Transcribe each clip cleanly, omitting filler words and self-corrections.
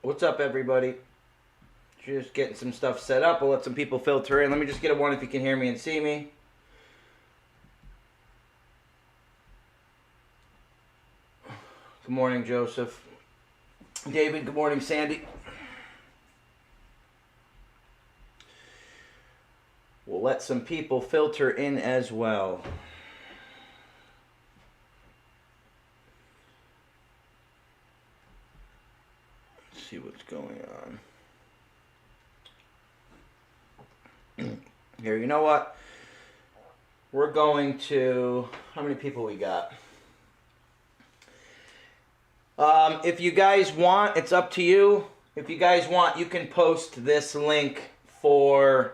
What's up, everybody? Just getting some stuff set up. We'll let some people filter in. Let me just get a one if you can hear me and see me. Good morning, Joseph. David, good morning, Sandy. We'll let some people filter in as well. Let's see what's going on. Here, you know what? We're going to... How many people we got? If you guys want, it's up to you. If you guys want, you can post this link for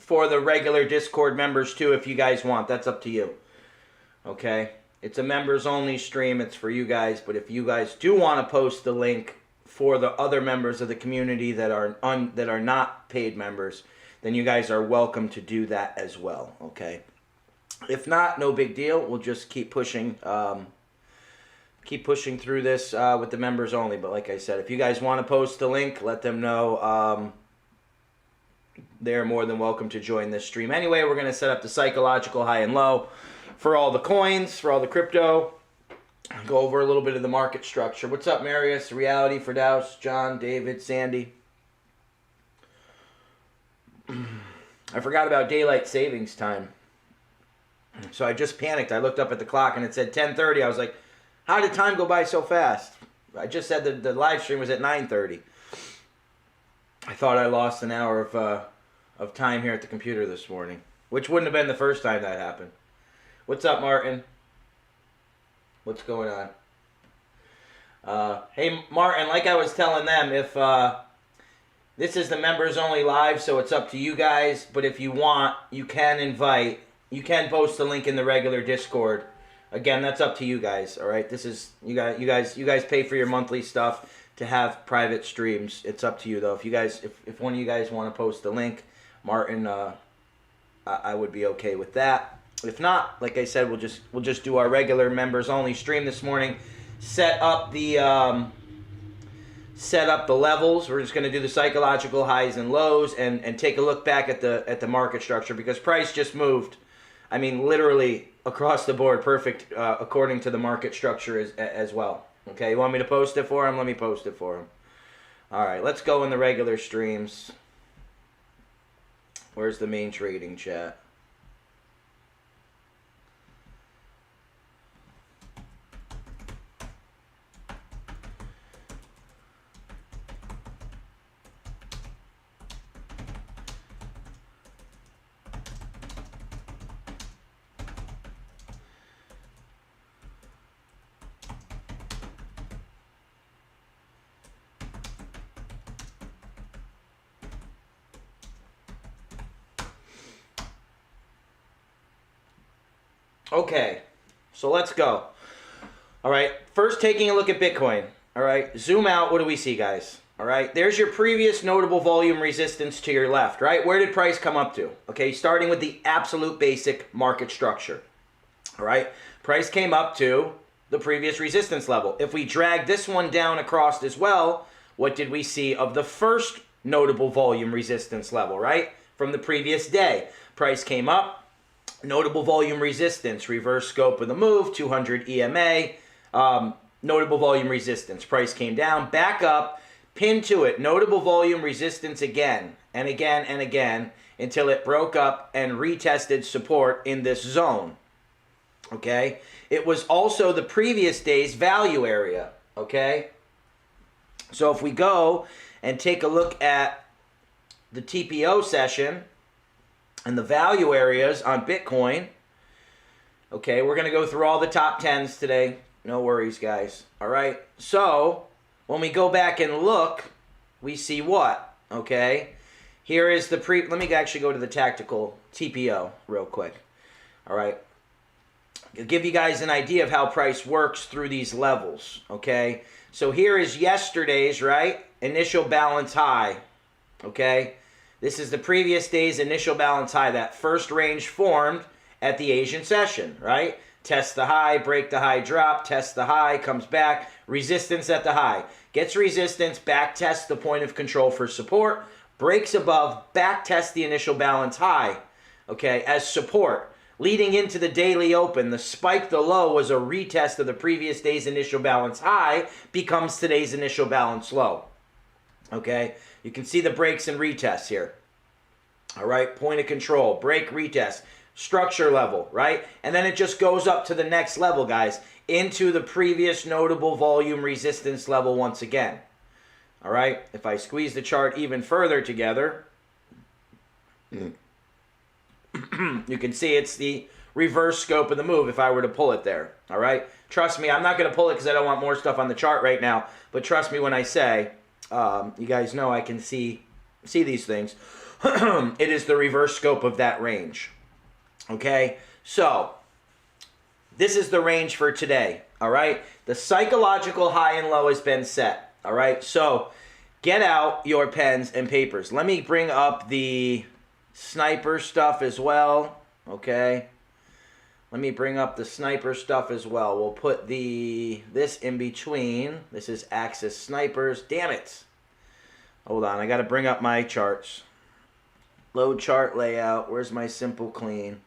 the regular Discord members too, if you guys want. That's up to you. Okay? It's a members only stream. It's for you guys. But if you guys do want to post the link for the other members of the community that are not paid members, then you guys are welcome to do that as well. Okay? If not, no big deal. We'll just keep pushing. Keep pushing through this with the members only. But like I said, if you guys want to post the link, let them know. They're more than welcome to join this stream. Anyway, we're going to set up the psychological high and low for all the coins, for all the crypto. Go over a little bit of the market structure. What's up, Marius? Reality for Douse, John, David, Sandy. I forgot about daylight savings time. So I just panicked. I looked up at the clock and it said 10:30. I was like, how did time go by so fast? I just said that the live stream was at 9:30. I thought I lost an hour of time here at the computer this morning, which wouldn't have been the first time that happened. What's up, Martin? What's going on? Hey, Martin, like I was telling them, if this is the members only live, so it's up to you guys. But if you want, you can post the link in the regular Discord. Again, that's up to you guys. All right, this is you guys pay for your monthly stuff to have private streams. It's up to you though. If one of you guys want to post the link, Martin, I would be okay with that. If not, like I said, we'll just do our regular members only stream this morning. Set up the levels. We're just going to do the psychological highs and lows and take a look back at the market structure, because price just moved. I mean, literally across the board, perfect according to the market structure as well. Okay, you want me to post it for him? Let me post it for him. All right, let's go in the regular streams. Where's the main trading chat? Okay, so let's go. All right, first taking a look at Bitcoin. All right, zoom out. What do we see, guys? All right, there's your previous notable volume resistance to your left, right? Where did price come up to? Okay, starting with the absolute basic market structure. All right, price came up to the previous resistance level. If we drag this one down across as well, what did we see of the first notable volume resistance level, right? From the previous day. Price came up. Notable volume resistance, reverse scope of the move, 200 EMA, notable volume resistance. Price came down, back up, pinned to it, notable volume resistance again and again and again until it broke up and retested support in this zone. Okay? It was also the previous day's value area. Okay? So if we go and take a look at the TPO session and the value areas on Bitcoin. Okay, we're going to go through all the top 10s today. No worries, guys. All right. So when we go back and look, we see what? Okay. Here is the let me actually go to the tactical TPO real quick. All right. I'll give you guys an idea of how price works through these levels. Okay. So here is yesterday's, right? Initial balance high. Okay. This is the previous day's initial balance high, that first range formed at the Asian session, right? test the high, break the high, drop, test the high, comes back, resistance at the high. Gets resistance, back tests the point of control for support, breaks above, back tests the initial balance high, okay, as support. Leading into the daily open, the spike, the low, was a retest of the previous day's initial balance high, becomes today's initial balance low. Okay, you can see the breaks and retests here. All right, point of control, break, retest, structure level, right? And then it just goes up to the next level, guys, into the previous notable volume resistance level once again. All right, if I squeeze the chart even further together, you can see it's the reverse scope of the move if I were to pull it there. All right, trust me, I'm not going to pull it because I don't want more stuff on the chart right now, but trust me when I say, you guys know I can see these things. It is the reverse scope of that range. Okay, so this is the range for today. All right, the psychological high and low has been set. All right, so get out your pens and papers. Let me bring up the sniper stuff as well. Okay, let me bring up the sniper stuff as well. We'll put this in between. This is Axis Snipers. Damn it. Hold on, I got to bring up my charts. Load chart layout. Where's my simple clean?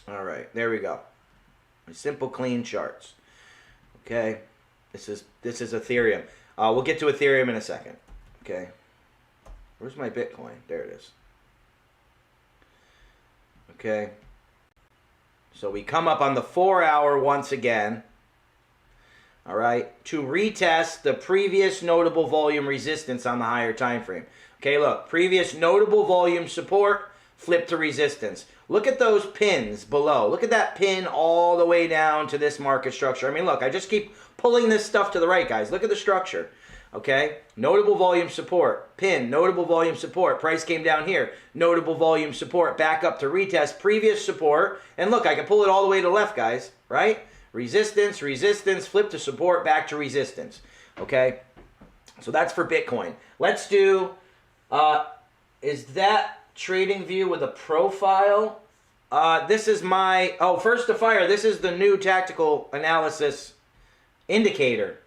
All right, there we go. My simple clean charts. Okay, this is Ethereum. We'll get to Ethereum in a second. Okay, where's my Bitcoin? There it is. Okay, so we come up on the 4 hour once again. All right, to retest the previous notable volume resistance on the higher time frame. Okay, look, previous notable volume support, flip to resistance. Look at those pins below. Look at that pin all the way down to this market structure. I mean, look, I just keep pulling this stuff to the right, guys. Look at the structure. Okay, notable volume support, pin, notable volume support. Price came down here, notable volume support, back up to retest, previous support. And look, I can pull it all the way to the left, guys, right? Resistance, resistance, flip to support, back to resistance. Okay, so that's for Bitcoin. Let's do, is that trading view with a profile? This is my, first to fire, this is the new tactical analysis indicator.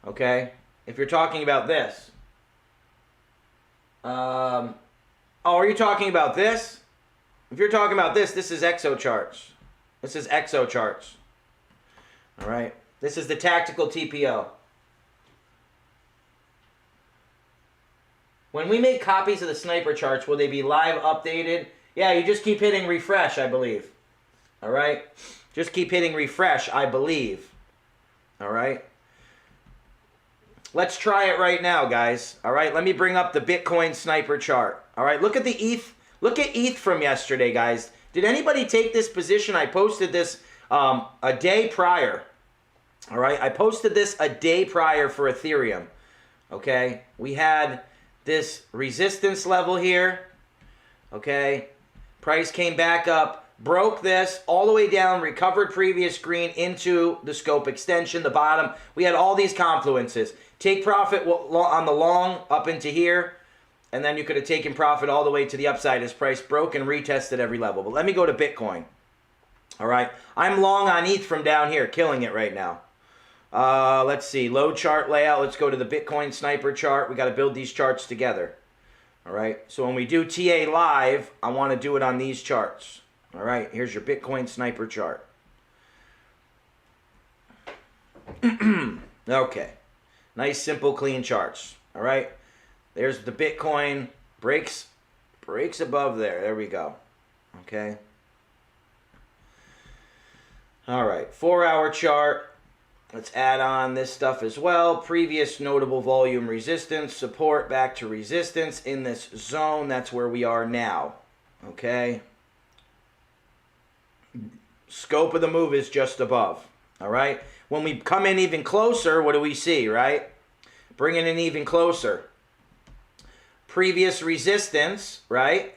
Okay, if you're talking about this. Are you talking about this? If you're talking about this, this is ExoCharts. This is ExoCharts. All right, this is the tactical TPO. When we make copies of the sniper charts, will they be live updated? Yeah, you just keep hitting refresh, I believe. All right, just keep hitting refresh, I believe. All right, let's try it right now, guys. All right, let me bring up the Bitcoin sniper chart. All right, look at the ETH. Look at ETH from yesterday, guys. Did anybody take this position? I posted this a day prior. All right, I posted this a day prior for Ethereum. Okay, we had this resistance level here. Okay, price came back up, broke this all the way down, recovered previous green into the scope extension, the bottom. We had all these confluences. Take profit on the long up into here, and then you could have taken profit all the way to the upside as price broke and retested every level. But let me go to Bitcoin. All right, I'm long on ETH from down here, killing it right now. Let's see, load chart layout. Let's go to the Bitcoin sniper chart. We got to build these charts together. All right, so when we do TA live, I want to do it on these charts. All right, here's your Bitcoin sniper chart. Okay, nice, simple, clean charts. All right, there's the Bitcoin, breaks above there. There we go. Okay. All right, 4 hour chart. Let's add on this stuff as well. Previous notable volume resistance, support, back to resistance in this zone. That's where we are now. Okay. Scope of the move is just above. All right. When we come in even closer, what do we see, right? Bring it in even closer. Previous resistance, right?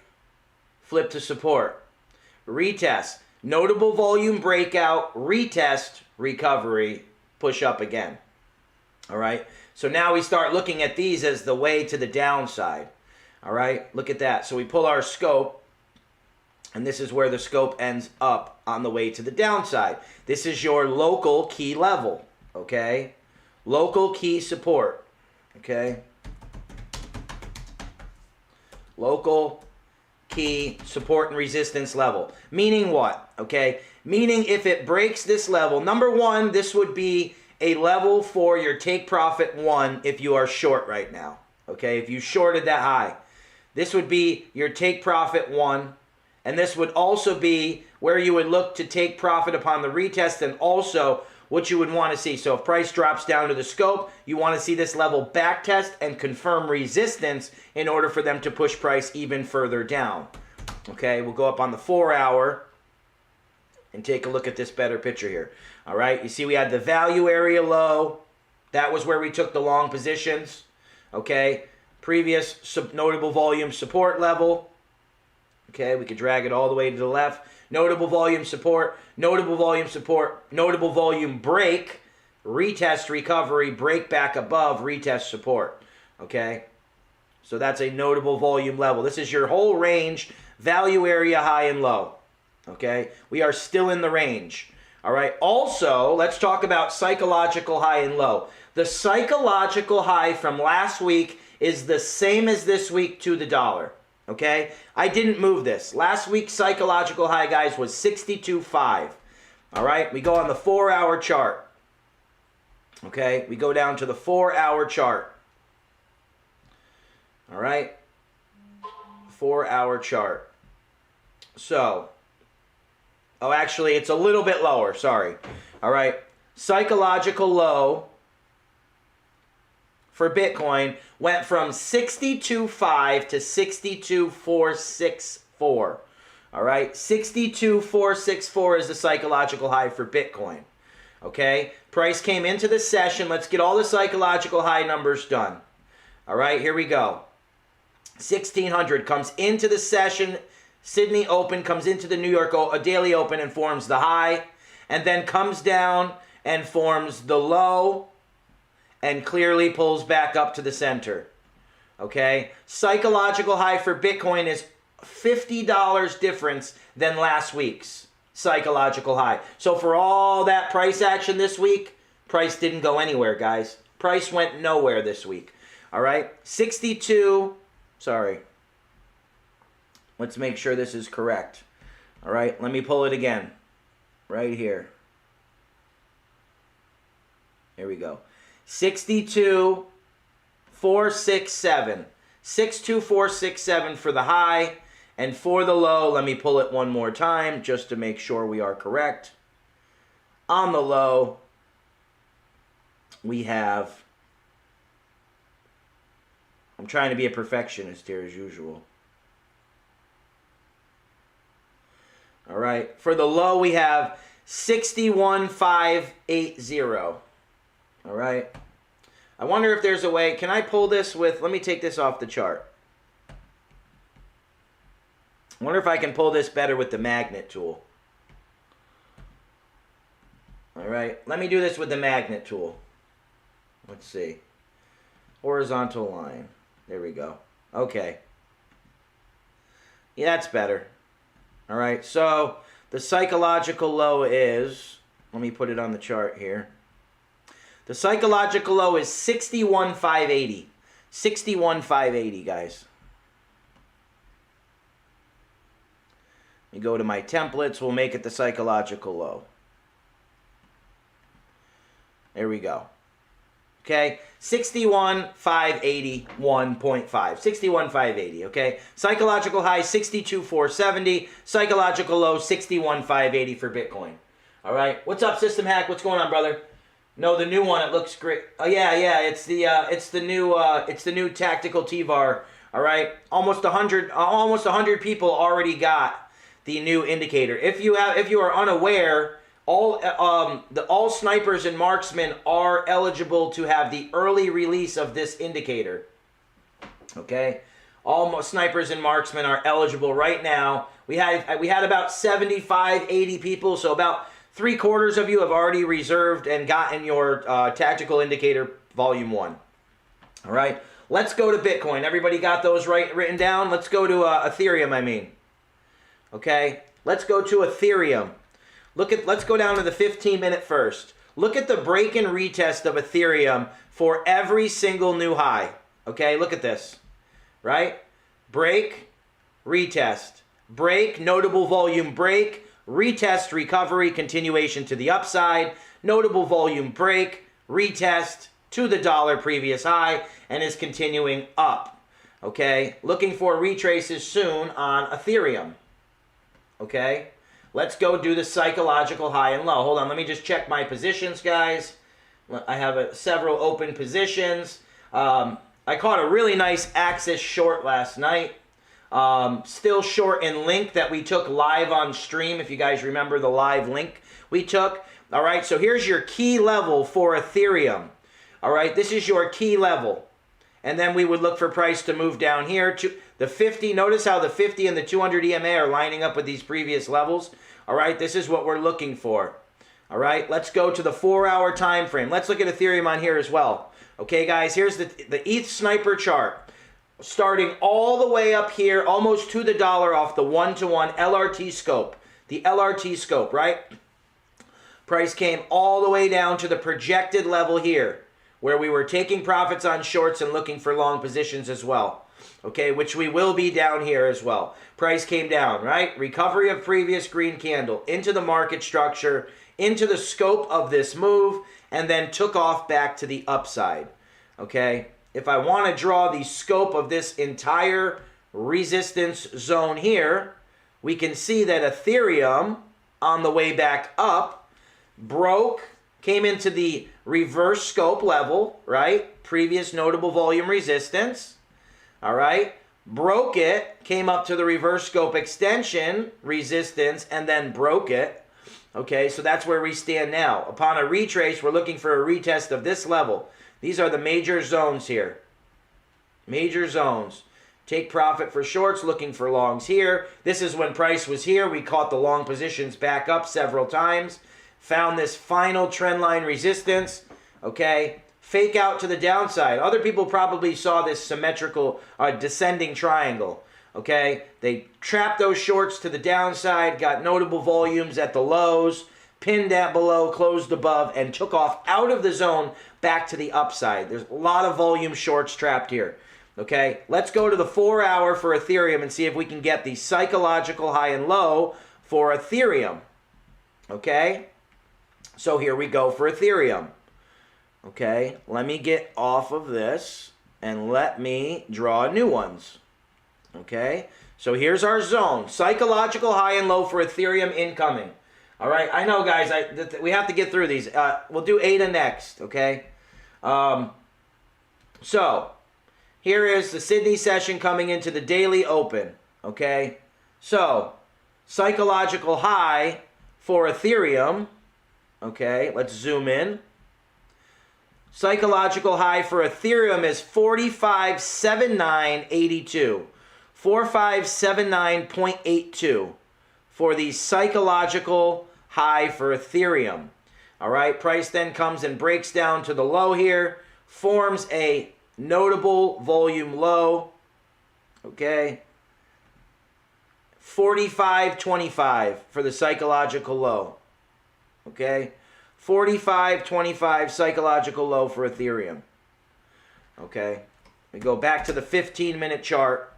Flip to support. Retest. Notable volume breakout, retest, recovery, push up again. All right. So now we start looking at these as the way to the downside. All right, look at that. So we pull our scope, and this is where the scope ends up on the way to the downside. This is your local key level, okay? Local key support, okay? Local key support and resistance level. Meaning what, okay? Meaning if it breaks this level, number one, this would be a level for your take profit 1 if you are short right now, okay? If you shorted that high. This would be your take profit 1. And this would also be where you would look to take profit upon the retest, and also what you would want to see. So if price drops down to the scope, you want to see this level back test and confirm resistance in order for them to push price even further down. Okay, we'll go up on the 4 hour and take a look at this better picture here. All right, you see we had the value area low. That was where we took the long positions. Okay, previous notable volume support level. Okay, we could drag it all the way to the left. Notable volume support, notable volume support, notable volume break, retest recovery, break back above, retest support. Okay, so that's a notable volume level. This is your whole range, value area, high and low. Okay, we are still in the range. All right, also, let's talk about psychological high and low. The psychological high from last week is the same as this week to the dollar. Okay, I didn't move this. Last week's psychological high, guys, was 62.5. All right, we go on the 4 hour chart. Okay, we go down to the 4 hour chart. All right, 4 hour chart. So, oh, actually, it's a little bit lower. Sorry. All right, psychological low for Bitcoin went from 62.5 to 62.464. All right, 62.464 is the psychological high for Bitcoin. Okay, price came into the session. Let's get all the psychological high numbers done. All right, here we go. 1600 comes into the session. Sydney Open comes into the New York Daily Open and forms the high, and then comes down and forms the low, and clearly pulls back up to the center. Okay? Psychological high for Bitcoin is $50 difference than last week's psychological high. So for all that price action this week, price didn't go anywhere, guys. Price went nowhere this week. All right? 62, sorry. Let's make sure this is correct. All right? Let me pull it again. Right here. Here we go. 62.467. 62467 for the high, and for the low, let me pull it one more time just to make sure we are correct. On the low, we have, I'm trying to be a perfectionist here as usual. All right, for the low, we have 61.580. All right. I wonder if there's a way. Can I pull this with, let me take this off the chart. I wonder if I can pull this better with the magnet tool. All right. Let me do this with the magnet tool. Let's see. Horizontal line. There we go. Okay. Yeah, that's better. All right. So the psychological low is, let me put it on the chart here. The psychological low is 61.580. 61.580, guys. You go to my templates, we'll make it the psychological low. There we go. Okay, 61.580, 1.5. 61.580, okay? Psychological high, 62.470. Psychological low, 61.580 for Bitcoin. All right, what's up, System Hack? What's going on, brother? No, the new one. It looks great. Oh yeah. It's the new tactical TVAR. All right, almost 100 people already got the new indicator. If you are unaware, all snipers and marksmen are eligible to have the early release of this indicator. Okay, all snipers and marksmen are eligible right now. We had about 75, 80 people, so about 3/4 of you have already reserved and gotten your tactical indicator volume 1. All right, Let's go to Bitcoin. Everybody got those written down? Let's go to Ethereum, I mean. Okay, let's go to Ethereum. Let's go down to the 15-minute first. Look at the break and retest of Ethereum for every single new high. Okay, look at this, right? Break, retest, break, notable volume break, retest, recovery, continuation to the upside, notable volume break, retest to the dollar previous high, and is continuing up. Okay, looking for retraces soon on Ethereum. Okay, let's go do the psychological high and low. Hold on, let me just check my positions, guys. I have several open positions. I caught a really nice Axis short last night. Still short in Link that we took live on stream, if you guys remember the live link we took. All right, so here's your key level for Ethereum. All right, this is your key level. And then we would look for price to move down here to the 50. Notice how the 50 and the 200 EMA are lining up with these previous levels. All right, this is what we're looking for. All right, let's go to the 4-hour time frame. Let's look at Ethereum on here as well. Okay, guys, here's the ETH sniper chart. Starting all the way up here, almost to the dollar off the 1-to-1 LRT scope. The LRT scope, right? Price came all the way down to the projected level here, where we were taking profits on shorts and looking for long positions as well. Okay, which we will be down here as well. Price came down, right? Recovery of previous green candle into the market structure, into the scope of this move, and then took off back to the upside. Okay, if I want to draw the scope of this entire resistance zone here, we can see that Ethereum on the way back up broke, came into the reverse scope level, right? Previous notable volume resistance, all right? Broke it, came up to the reverse scope extension resistance, and then broke it. Okay, so that's where we stand now. Upon a retrace, we're looking for a retest of this level. These are the major zones here. Major zones. Take profit for shorts, looking for longs here. This is when price was here. We caught the long positions back up several times. Found this final trend line resistance. Okay, fake out to the downside. Other people probably saw this symmetrical descending triangle. Okay, they trapped those shorts to the downside, got notable volumes at the lows, pinned that below, closed above, and took off out of the zone back to the upside. There's a lot of volume shorts trapped here. Okay, let's go to the 4-hour for Ethereum and see if we can get the psychological high and low for Ethereum. Okay, so here we go for Ethereum. Okay, let me get off of this and let me draw new ones. Okay, so here's our zone. Psychological high and low for Ethereum incoming. All right, I know, guys, we have to get through these. We'll do ADA next, okay? So, here is the Sydney session coming into the daily open, okay? So, psychological high for Ethereum, okay? Let's zoom in. Psychological high for Ethereum is 4579.82. 4579.82 for the psychological high for Ethereum. All right, price then comes and breaks down to the low here, forms a notable volume low. Okay, 45.25 for the psychological low. Okay, 45.25 psychological low for Ethereum. Okay, we go back to the 15-minute chart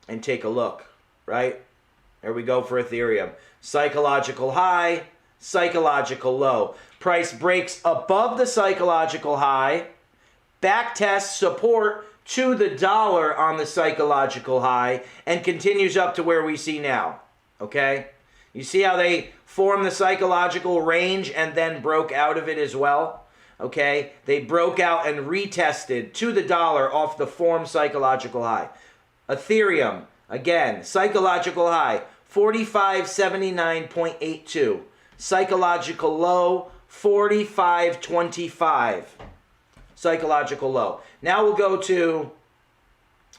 and take a look, right? There we go for Ethereum. Psychological high, psychological low. Price breaks above the psychological high, back tests support to the dollar on the psychological high, and continues up to where we see now, okay? You see how they formed the psychological range and then broke out of it as well? Okay, they broke out and retested to the dollar off the formed psychological high. Ethereum, again, psychological high, 4579.82. Psychological low, 45.25. Psychological low. Now we'll go to,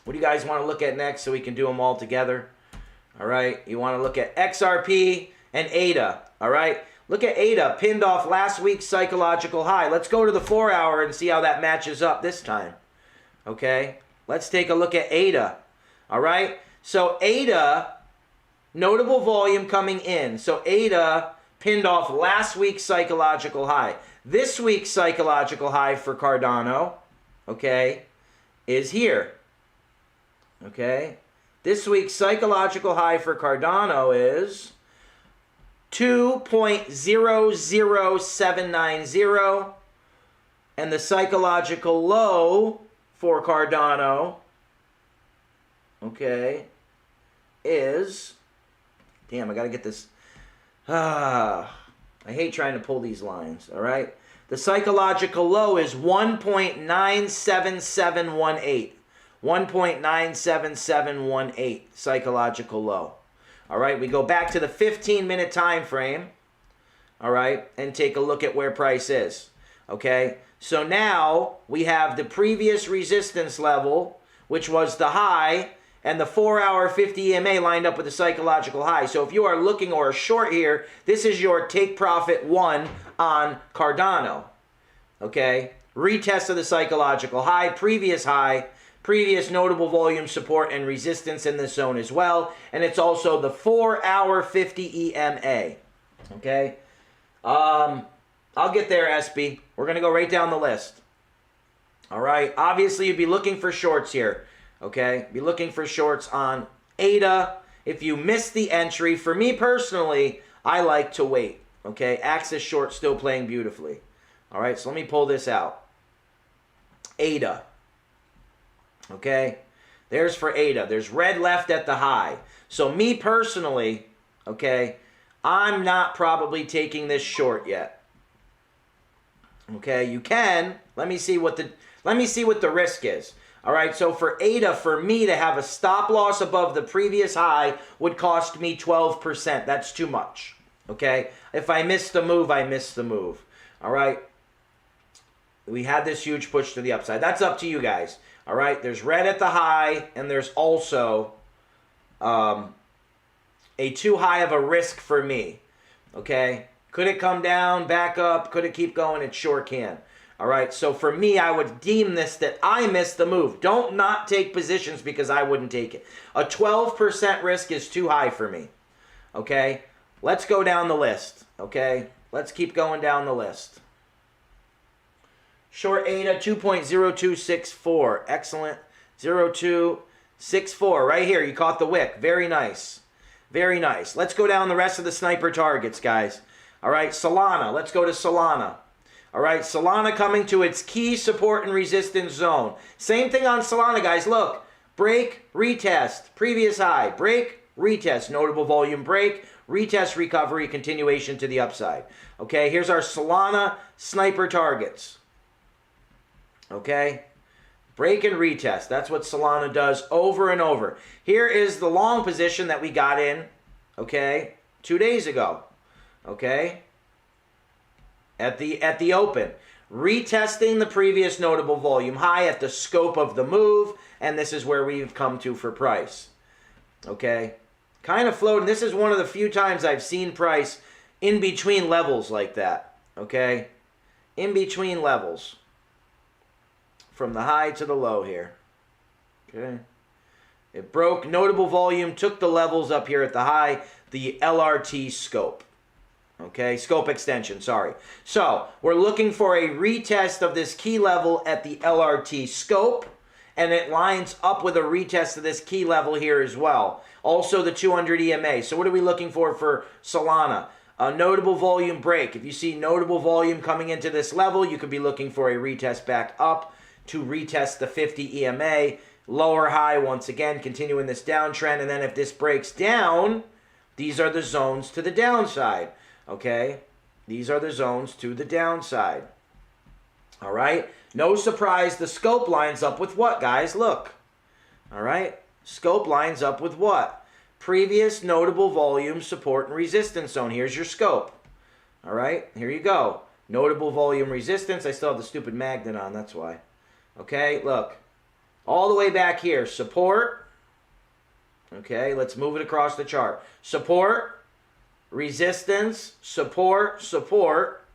what do you guys want to look at next so we can do them all together? All right, you want to look at XRP and ADA. All right, look at ADA, pinned off last week's psychological high. Let's go to the 4-hour and see how that matches up this time. Okay, let's take a look at ADA. All right, so ADA, notable volume coming in. So ADA pinned off last week's psychological high. This week's psychological high for Cardano, okay, is here. Okay, this week's psychological high for Cardano is 2.00790, and the psychological low for Cardano, okay, is, damn, I gotta get this, I hate trying to pull these lines, all right? The psychological low is 1.97718. 1.97718 psychological low. All right, we go back to the 15-minute time frame, all right, and take a look at where price is. Okay, so now we have the previous resistance level, which was the high, and the 4-hour 50 EMA lined up with the psychological high. So if you are looking or short here, this is your take profit 1 on Cardano. Okay, retest of the psychological high, previous notable volume support and resistance in this zone as well. And it's also the 4-hour 50 EMA. Okay, I'll get there, SB. We're going to go right down the list. All right, obviously you'd be looking for shorts here. Okay, be looking for shorts on ADA. If you missed the entry, for me personally, I like to wait. Okay, Axis short still playing beautifully. All right, so let me pull this out. ADA. Okay, there's for ADA. There's red left at the high. So me personally, okay, I'm not probably taking this short yet. Okay, you can. Let me see what the risk is. All right, so for ADA, for me to have a stop loss above the previous high would cost me 12%. That's too much. Okay, if I miss the move, I miss the move. All right, we had this huge push to the upside. That's up to you guys. All right, there's red at the high, and there's also a too high of a risk for me. Okay, could it come down, back up? Could it keep going? It sure can. All right, so for me, I would deem this that I missed the move. Don't not take positions because I wouldn't take it. A 12% risk is too high for me. Okay, let's go down the list. Okay, let's keep going down the list. Short ADA 2.0264. Excellent. 0264. Right here. You caught the wick. Very nice. Very nice. Let's go down the rest of the sniper targets, guys. All right. Solana. Let's go to Solana. All right. Solana coming to its key support and resistance zone. Same thing on Solana, guys. Look. Break, retest. Previous high. Break, retest. Notable volume break. Retest, recovery, continuation to the upside. Okay. Here's our Solana sniper targets. Okay, break and retest. That's what Solana does over and over. Here is the long position that we got in, okay, 2 days ago, okay, at the open. Retesting the previous notable volume high at the scope of the move, and this is where we've come to for price, okay. Kind of floating. This is one of the few times I've seen price in between levels like that, okay, in between levels. From the high to the low here. Okay. It broke. Notable volume. Took the levels up here at the high. The LRT scope. Okay. Scope extension. Sorry. So we're looking for a retest of this key level at the LRT scope. And it lines up with a retest of this key level here as well. Also the 200 EMA. So what are we looking for Solana? A notable volume break. If you see notable volume coming into this level, you could be looking for a retest back up to retest the 50 EMA, lower high once again, continuing this downtrend. And then if this breaks down, these are the zones to the downside, okay? These are the zones to the downside, all right? No surprise, the scope lines up with what, guys? Look, all right? Scope lines up with what? Previous notable volume support and resistance zone. Here's your scope, all right? Here you go. Notable volume resistance. I still have the stupid magnet on, that's why. Okay, look, all the way back here, support, okay, let's move it across the chart. Support, resistance, support, support,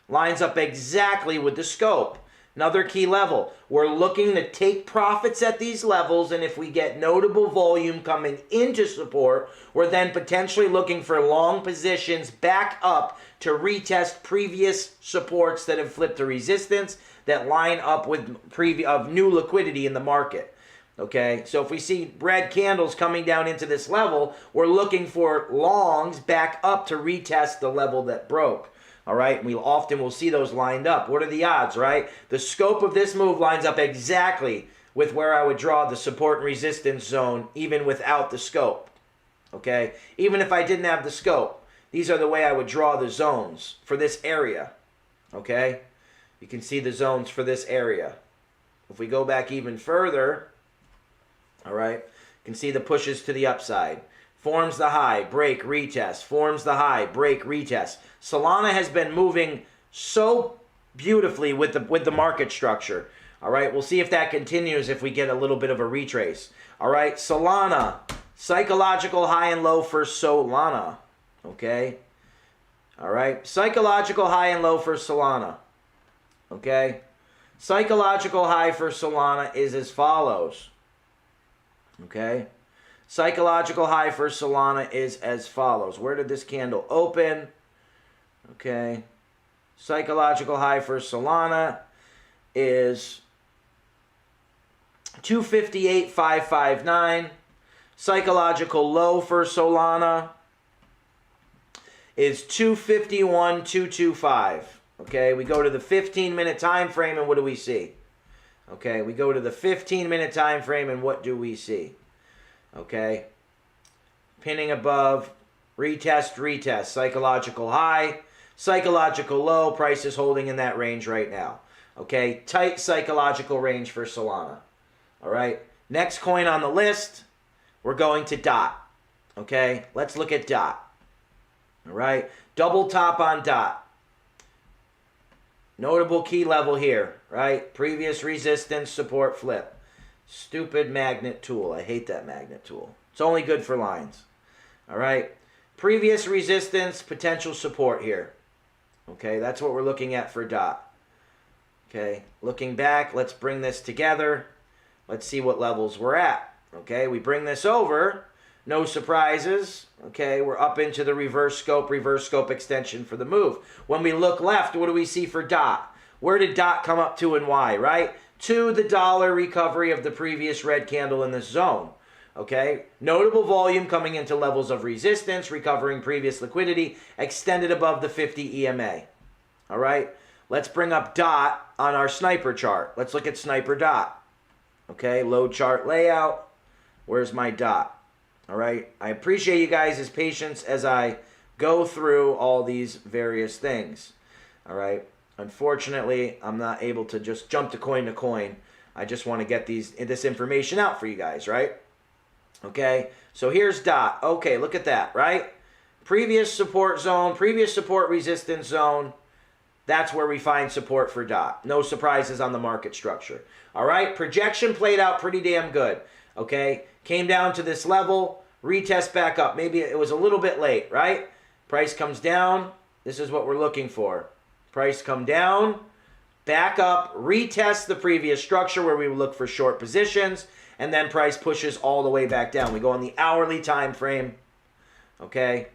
lines up exactly with the scope. Another key level. We're looking to take profits at these levels, and if we get notable volume coming into support, we're then potentially looking for long positions back up to retest previous supports that have flipped to resistance that line up with new liquidity in the market. Okay, so if we see red candles coming down into this level, we're looking for longs back up to retest the level that broke. All right, we often will see those lined up. What are the odds, right? The scope of this move lines up exactly with where I would draw the support and resistance zone even without the scope. Okay, even if I didn't have the scope, these are the way I would draw the zones for this area. Okay, you can see the zones for this area. If we go back even further, all right, you can see the pushes to the upside. Forms the high, break, retest. Forms the high, break, retest. Solana has been moving so beautifully with the market structure. All right, we'll see if that continues if we get a little bit of a retrace. All right, Solana, psychological high and low for Solana. Okay, all right, psychological high and low for Solana. Okay, psychological high for Solana is as follows. Okay, psychological high for Solana is as follows. Where did this candle open? Okay, psychological high for Solana is 258.559. Psychological low for Solana is 251.225. Okay, we go to the 15-minute time frame, and what do we see? Okay, we go to the 15-minute time frame, and what do we see? Okay, pinning above, retest, retest, psychological high, psychological low, price is holding in that range right now. Okay, tight psychological range for Solana. All right, next coin on the list, we're going to DOT. Okay, let's look at DOT. All right, double top on DOT. Notable key level here, right? Previous resistance, support, flip. Stupid magnet tool. I hate that magnet tool. It's only good for lines. All right. Previous resistance, potential support here. Okay, that's what we're looking at for DOT. Okay, looking back, let's bring this together. Let's see what levels we're at. Okay, we bring this over. No surprises. Okay, we're up into the reverse scope extension for the move. When we look left, what do we see for DOT? Where did DOT come up to and why, right? To the dollar recovery of the previous red candle in this zone. Okay, notable volume coming into levels of resistance, recovering previous liquidity, extended above the 50 EMA. All right, let's bring up DOT on our sniper chart. Let's look at sniper DOT. Okay, load chart layout. Where's my DOT? All right, I appreciate you guys' patience as I go through all these various things. All right, unfortunately, I'm not able to just jump to coin. I just want to get this information out for you guys, right? Okay, so here's DOT. Okay, look at that, right? Previous support zone, previous support resistance zone. That's where we find support for DOT. No surprises on the market structure. All right, projection played out pretty damn good. Okay, came down to this level, retest back up. Maybe it was a little bit late, right? Price comes down. This is what we're looking for. Price come down, back up, retest the previous structure where we would look for short positions, and then price pushes all the way back down. We go on the hourly time frame. Okay.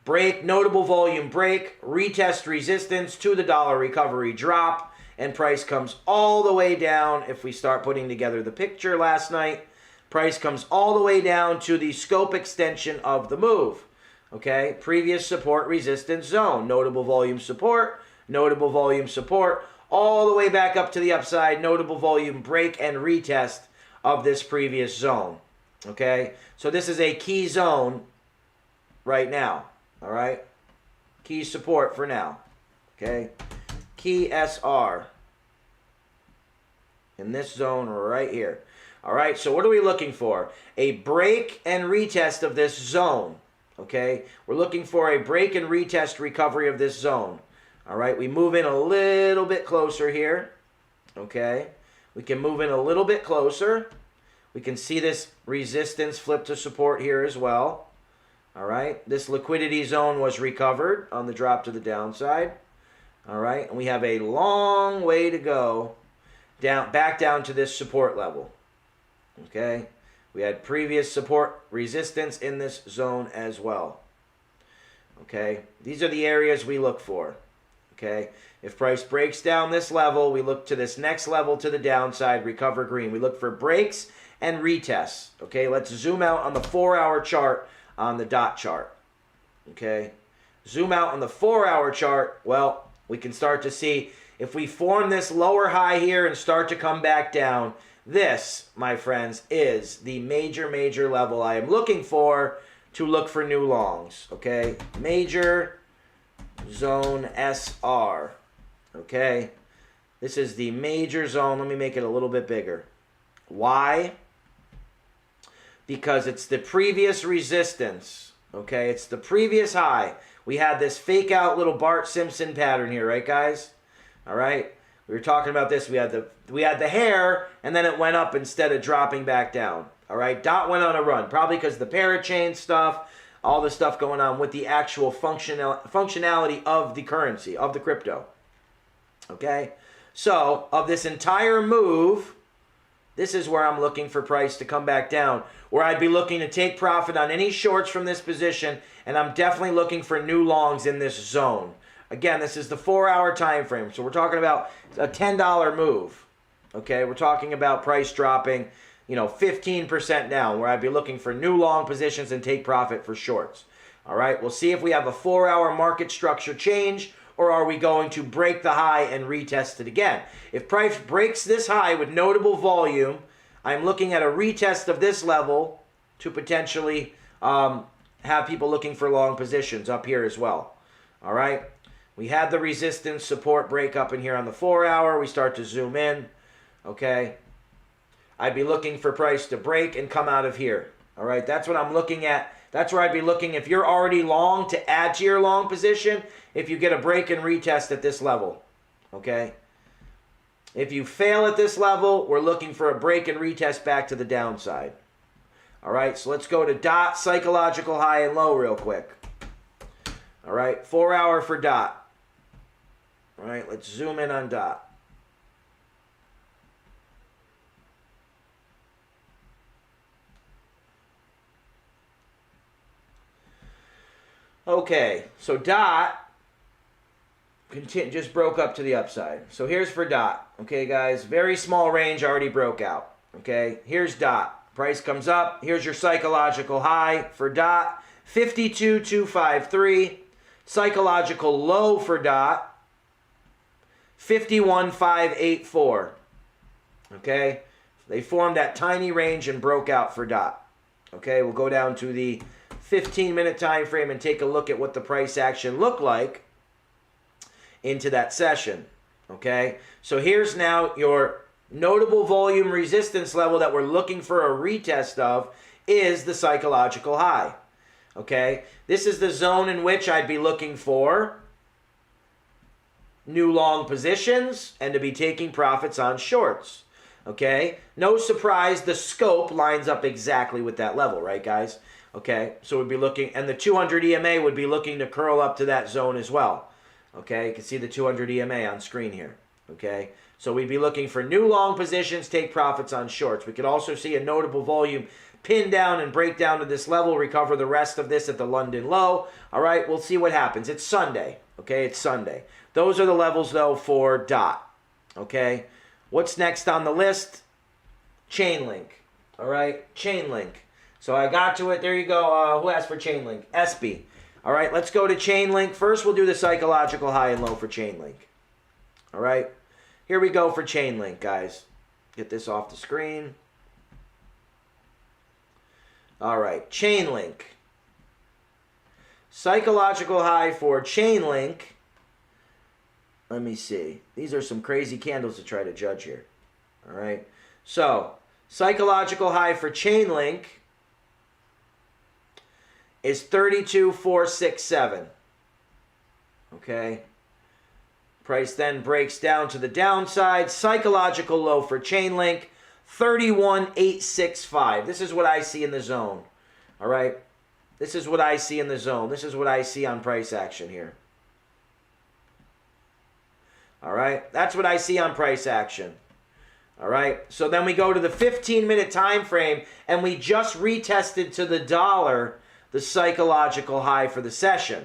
Break, notable volume break, retest resistance to the dollar recovery drop, and price comes all the way down. If we start putting together the picture last night, price comes all the way down to the scope extension of the move. Okay, previous support resistance zone, notable volume support, all the way back up to the upside, notable volume break and retest of this previous zone. Okay, so this is a key zone right now. All right, key support for now. Okay, key SR in this zone right here. All right, so what are we looking for? A break and retest of this zone. Okay, we're looking for a break and retest recovery of this zone. All right, we move in a little bit closer here. Okay, we can move in a little bit closer. We can see this resistance flip to support here as well. All right, this liquidity zone was recovered on the drop to the downside. All right, and we have a long way to go back down to this support level. Okay, we had previous support resistance in this zone as well. Okay, these are the areas we look for. Okay, if price breaks down this level, we look to this next level to the downside, recover green. We look for breaks and retests. Okay, let's zoom out on the 4-hour chart on the dot chart. Okay, zoom out on the 4-hour chart. Well, we can start to see if we form this lower high here and start to come back down. This, my friends, is the major level I am looking for to look for new longs. Okay, major zone SR. Okay, this is the major zone. Let me make it a little bit bigger. Why? Because it's the previous resistance. Okay, it's the previous high. We had this fake out little Bart Simpson pattern here, right, guys? All right, we were talking about this. We had the hair, and then it went up instead of dropping back down. All right, dot went on a run, probably because the parachain stuff, all the stuff going on with the actual functionality of the currency, of the crypto. Okay, so of this entire move, this is where I'm looking for price to come back down, where I'd be looking to take profit on any shorts from this position, and I'm definitely looking for new longs in this zone. Again, this is the 4-hour time frame, so we're talking about a $10 move. Okay, we're talking about price dropping, 15% down, where I'd be looking for new long positions and take profit for shorts. All right, we'll see if we have a 4-hour market structure change, or are we going to break the high and retest it again? If price breaks this high with notable volume, I'm looking at a retest of this level to potentially have people looking for long positions up here as well. All right, we had the resistance support break up in here on the 4-hour. We start to zoom in. Okay, I'd be looking for price to break and come out of here. All right, that's what I'm looking at. That's where I'd be looking if you're already long to add to your long position if you get a break and retest at this level. Okay, if you fail at this level, we're looking for a break and retest back to the downside. All right, so let's go to dot, psychological high and low real quick. All right, 4-hour for dot. All right, let's zoom in on dot. Okay, so dot just broke up to the upside. So here's for dot. Okay, guys, very small range already broke out. Okay, here's dot. Price comes up. Here's your psychological high for dot, 52,253. Psychological low for dot, 51,584. Okay, they formed that tiny range and broke out for dot. Okay, we'll go down to the 15-minute time frame and take a look at what the price action looked like into that session. Okay, so here's now your notable volume resistance level that we're looking for a retest of is the psychological high. Okay, this is the zone in which I'd be looking for new long positions and to be taking profits on shorts. Okay, no surprise, the scope lines up exactly with that level, right, guys? Okay, so we'd be looking, and the 200 EMA would be looking to curl up to that zone as well. Okay, you can see the 200 EMA on screen here. Okay, so we'd be looking for new long positions, take profits on shorts. We could also see a notable volume pin down and break down to this level, recover the rest of this at the London low. All right, we'll see what happens. It's Sunday. Okay, it's Sunday. Those are the levels, though, for dot. Okay, what's next on the list? Chainlink. All right, Chainlink. So I got to it. There you go. Who asked for Chainlink? SB. All right, let's go to Chainlink. First, we'll do the psychological high and low for Chainlink. All right, here we go for Chainlink, guys. Get this off the screen. All right, Chainlink. Psychological high for Chainlink. Let me see. These are some crazy candles to try to judge here. All right, so psychological high for Chainlink is 32,467. Okay. Price then breaks down to the downside. Psychological low for Chainlink, 31,865. This is what I see in the zone. All right. This is what I see in the zone. This is what I see on price action here. All right, that's what I see on price action. All right, so then we go to the 15-minute time frame, and we just retested to the dollar the psychological high for the session.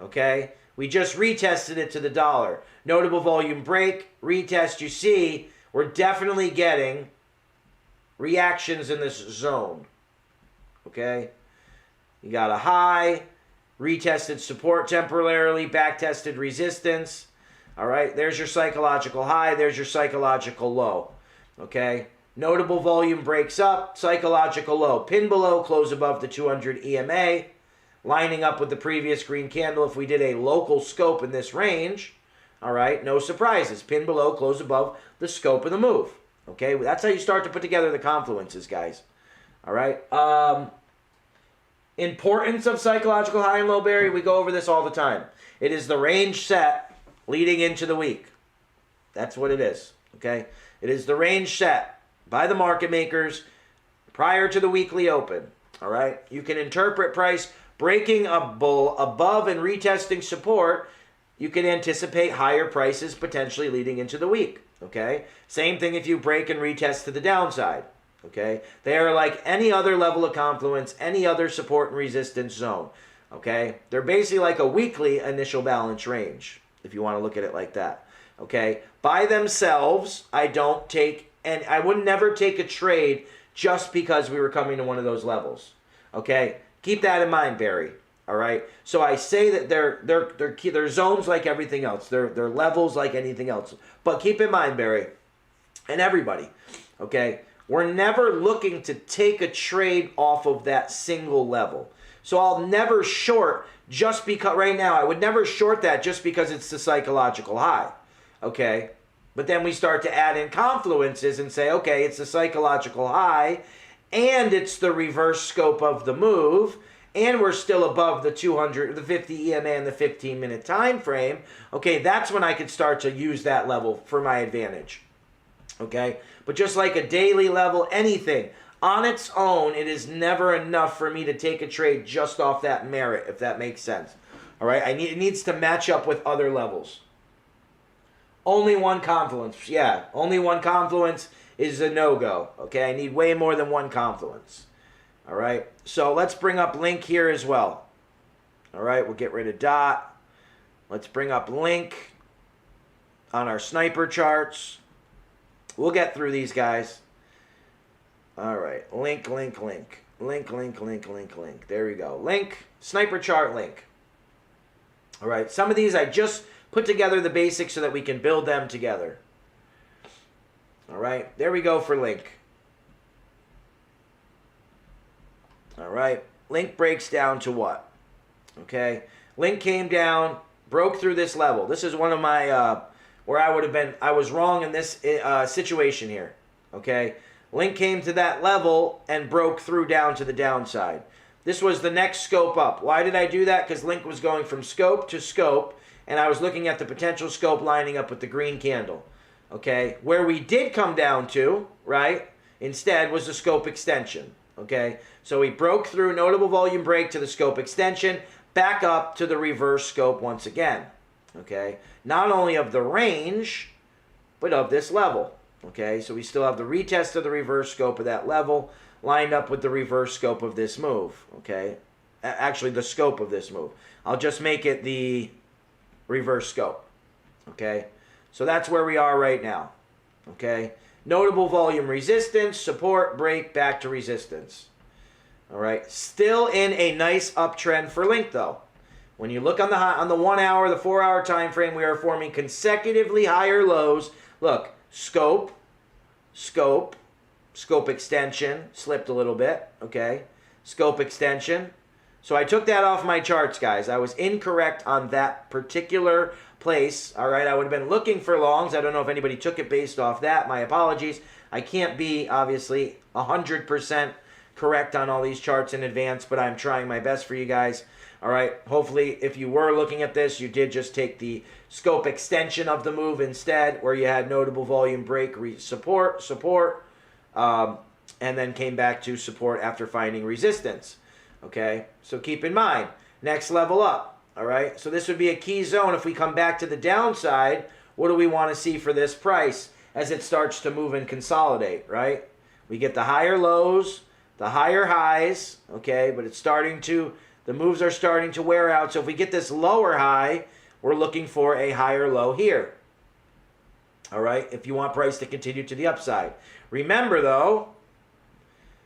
Okay, we just retested it to the dollar. Notable volume break, retest. You see, we're definitely getting reactions in this zone. Okay, you got a high, retested support temporarily, back-tested resistance. All right, there's your psychological high, there's your psychological low. Okay, notable volume breaks up, psychological low. Pin below, close above the 200 EMA. Lining up with the previous green candle, if we did a local scope in this range, all right, no surprises. Pin below, close above the scope of the move. Okay, that's how you start to put together the confluences, guys. All right. Importance of psychological high and low, Barry, we go over this all the time. It is the range set leading into the week. That's what it is, okay? It is the range set by the market makers prior to the weekly open, all right? You can interpret price breaking a bull above and retesting support. You can anticipate higher prices potentially leading into the week, okay? Same thing if you break and retest to the downside, okay? They are like any other level of confluence, any other support and resistance zone, okay? They're basically like a weekly initial balance range, if you want to look at it like that, okay? By themselves, I don't take, and I would never take a trade just because we were coming to one of those levels, okay? Keep that in mind, Barry, all right? So I say that they're zones like everything else. They're levels like anything else. But keep in mind, Barry, and everybody, okay? We're never looking to take a trade off of that single level. So I'll never short just because, right now, I would never short that just because it's the psychological high, okay? But then we start to add in confluences and say, okay, it's the psychological high, and it's the reverse scope of the move, and we're still above the 200, the 50 EMA and the 15-minute time frame. Okay, that's when I could start to use that level for my advantage. Okay, but just like a daily level, anything on its own, it is never enough for me to take a trade just off that merit, if that makes sense. All right, it needs to match up with other levels. Only one confluence, yeah, only one confluence is a no-go. Okay, I need way more than one confluence. All right, so let's bring up Link here as well. All right, we'll get rid of Dot. Let's bring up Link on our sniper charts. We'll get through these guys. All right, Link. There we go. Link, sniper chart Link. All right, some of these I just put together the basics so that we can build them together. All right, there we go for Link. All right, Link breaks down to what? Okay, Link came down, broke through this level. This is one of my, where I was wrong in this situation here. Okay, Link came to that level and broke through down to the downside. This was the next scope up. Why did I do that? Because Link was going from scope to scope, and I was looking at the potential scope lining up with the green candle. Okay, where we did come down to, right, instead was the scope extension. Okay, so we broke through, notable volume break to the scope extension, back up to the reverse scope once again. Okay, not only of the range, but of this level. Okay, so we still have the retest of the reverse scope of that level lined up with the reverse scope of this move. Okay, actually the scope of this move. I'll just make it the reverse scope. Okay, so that's where we are right now. Okay, notable volume resistance, support, break, back to resistance. All right, still in a nice uptrend for Link though. When you look on the 1 hour, the 4 hour time frame, we are forming consecutively higher lows. Look, scope extension, slipped a little bit, okay? Scope extension. So I took that off my charts, guys. I was incorrect on that particular place, all right? I would have been looking for longs. I don't know if anybody took it based off that. My apologies. I can't be, obviously, 100% correct on all these charts in advance, but I'm trying my best for you guys. All right, hopefully if you were looking at this, you did just take the scope extension of the move instead, where you had notable volume break, support, and then came back to support after finding resistance. Okay, so keep in mind, next level up, All right, so this would be a key zone. If we come back to the downside, what do we want to see for this price as it starts to move and consolidate, right? We get the higher lows, the higher highs, okay, but it's starting to, the moves are starting to wear out. So if we get this lower high, we're looking for a higher low here. All right, if you want price to continue to the upside. Remember though,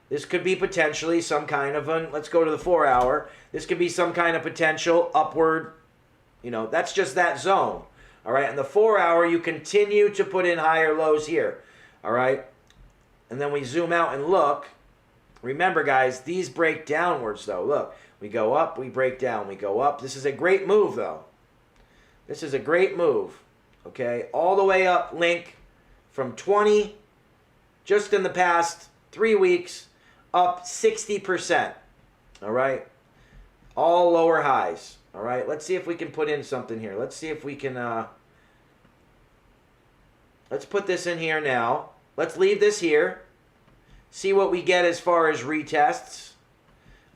this could be potentially some kind of an, let's go to the 4 hour. This could be some kind of potential upward, you know, that's just that zone. All right, in the 4 hour, you continue to put in higher lows here. All right, and then we zoom out and look. Remember, guys, these break downwards though. Look, we go up, we break down, we go up. This is a great move though. This is a great move. Okay, all the way up, link from 20, just in the past 3 weeks, up 60%, all right? All lower highs, all right? Let's see if we can put in something here. Let's see if we can, let's put this in here now. Let's leave this here. See what we get as far as retests,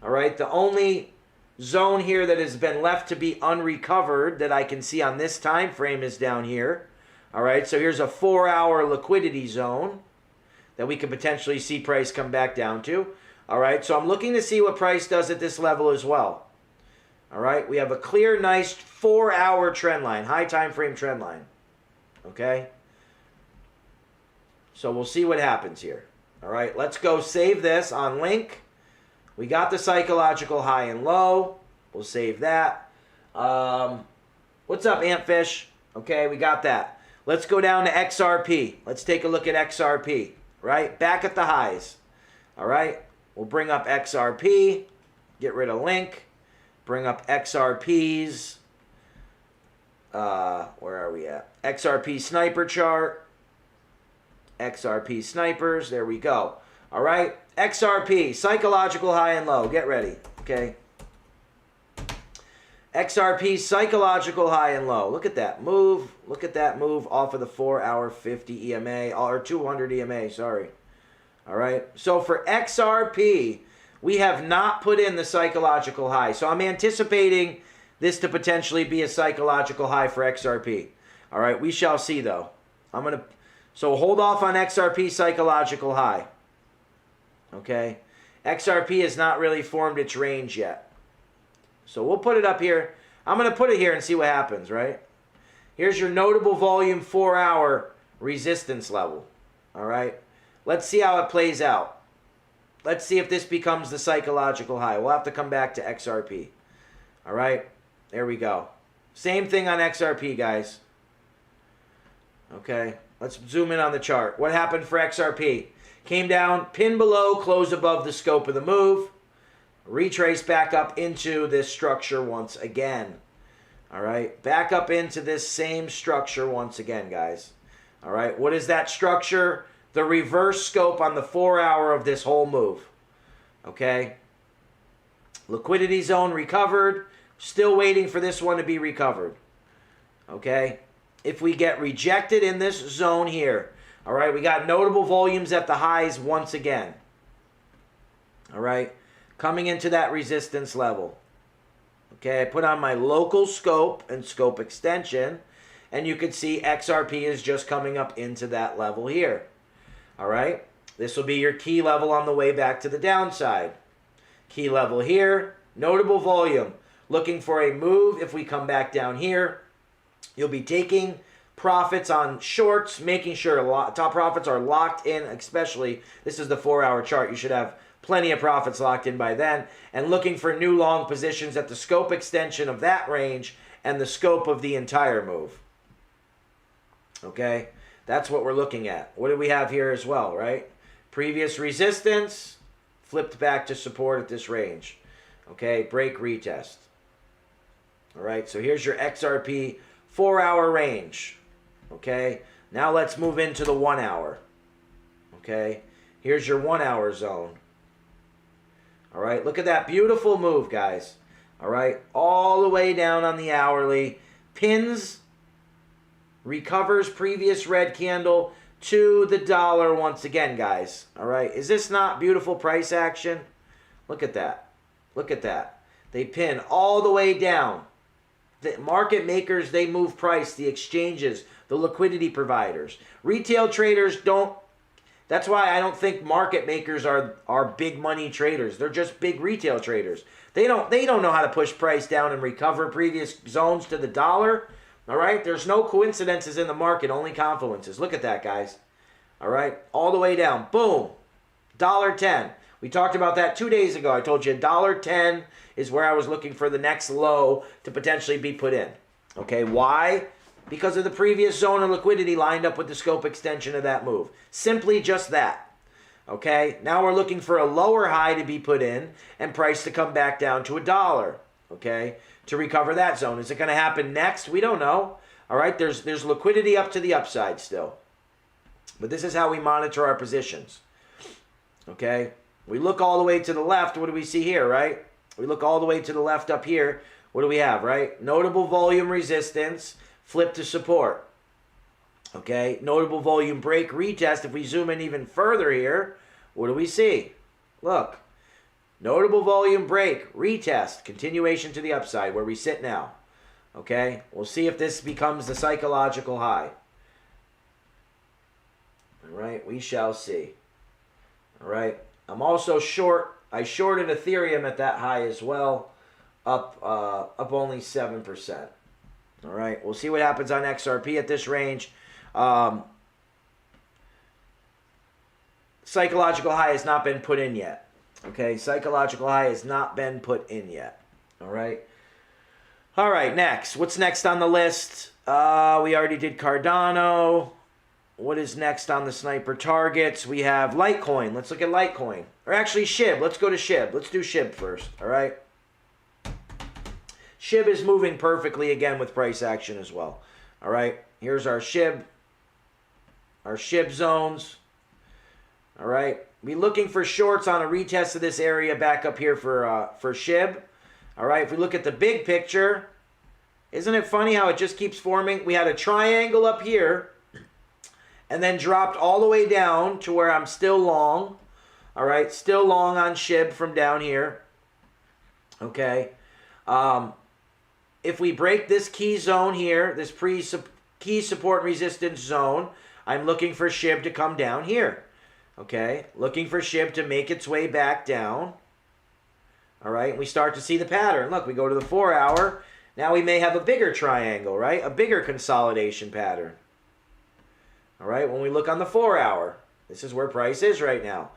all right? The only zone here that has been left to be unrecovered that I can see on this time frame is down here, all right? So here's a 4 hour liquidity zone that we could potentially see price come back down to. All right, so I'm looking to see what price does at this level as well. All right, we have a clear, nice 4 hour trend line, high time frame trend line. Okay, so we'll see what happens here. All right, let's go save this on link. We got the psychological high and low. We'll save that. What's up, Antfish? Okay, we got that. Let's go down to XRP. Let's take a look at XRP. Right, back at the highs. All right, we'll bring up XRP, get rid of link, bring up XRP's, where are we at? XRP sniper chart, XRP snipers, there we go. All right, XRP, psychological high and low, get ready, okay? XRP, psychological high and low. Look at that move. Look at that move off of the 4 hour 50 EMA, or 200 EMA, sorry. All right. So for XRP, we have not put in the psychological high. So I'm anticipating this to potentially be a psychological high for XRP. All right. We shall see, though. So hold off on XRP psychological high. Okay. XRP has not really formed its range yet. So we'll put it up here. I'm going to put it here and see what happens, right? Here's your notable volume 4 hour resistance level. All right. Let's see how it plays out. Let's see if this becomes the psychological high. We'll have to come back to XRP. All right. There we go. Same thing on XRP, guys. Okay. Let's zoom in on the chart. What happened for XRP? Came down, pin below, close above the scope of the move. Retrace back up into this structure once again. All right, back up into this same structure once again, guys. All right, what is that structure? The reverse scope on the 4 hour of this whole move. Okay, liquidity zone recovered. Still waiting for this one to be recovered. Okay, if we get rejected in this zone here, all right, we got notable volumes at the highs once again. All right. Coming into that resistance level. Okay, I put on my local scope and scope extension, and you can see XRP is just coming up into that level here. All right, this will be your key level on the way back to the downside. Key level here, notable volume. Looking for a move if we come back down here. You'll be taking profits on shorts, making sure top profits are locked in, especially, this is the 4 hour chart. You should have plenty of profits locked in by then, and looking for new long positions at the scope extension of that range and the scope of the entire move. Okay, that's what we're looking at. What do we have here as well, right? Previous resistance, flipped back to support at this range. Okay, break retest. All right, so here's your XRP 4 hour range. Okay, now let's move into the 1 hour. Okay, here's your 1 hour zone. All right, look at that beautiful move, guys. All right, all the way down on the hourly. Pins, recovers previous red candle to the dollar once again, guys. All right, is this not beautiful price action? Look at that. Look at that. They pin all the way down. The market makers, they move price, the exchanges, the liquidity providers. Retail traders don't. That's why I don't think market makers are big money traders. They're just big retail traders. They don't know how to push price down and recover previous zones to the dollar. All right? There's no coincidences in the market, only confluences. Look at that, guys. All right? All the way down. Boom. $1.10. We talked about that 2 days ago. I told you $1.10 is where I was looking for the next low to potentially be put in. Okay, why? Because of the previous zone of liquidity lined up with the scope extension of that move. Simply just that. Okay, now we're looking for a lower high to be put in and price to come back down to $1. Okay, to recover that zone. Is it going to happen next? We don't know. All right, there's liquidity up to the upside still. But this is how we monitor our positions. Okay, we look all the way to the left. What do we see here, right? We look all the way to the left up here. What do we have, right? Notable volume resistance, flip to support. Okay, notable volume break, retest. If we zoom in even further here, what do we see? Look, notable volume break, retest, continuation to the upside where we sit now. Okay, we'll see if this becomes the psychological high. All right, we shall see. All right, I'm also short. I shorted Ethereum at that high as well, up only 7%. All right, we'll see what happens on XRP at this range. Psychological high has not been put in yet. Okay, psychological high has not been put in yet. All right. All right, next. What's next on the list? We already did Cardano. What is next on the sniper targets? We have Litecoin. Let's look at Litecoin. Or actually SHIB. Let's go to SHIB. Let's do SHIB first. All right. SHIB is moving perfectly again with price action as well. All right. Here's our SHIB. Our SHIB zones. All right. We're looking for shorts on a retest of this area back up here for SHIB. All right. If we look at the big picture, isn't it funny how it just keeps forming? We had a triangle up here and then dropped all the way down to where I'm still long. All right. Still long on SHIB from down here. Okay. If we break this key zone here, this key support resistance zone, I'm looking for SHIB to come down here. Okay, looking for SHIB to make its way back down. All right, we start to see the pattern. Look, we go to the 4 hour. Now we may have a bigger triangle, right? A bigger consolidation pattern. All right, when we look on the 4 hour, this is where price is right now.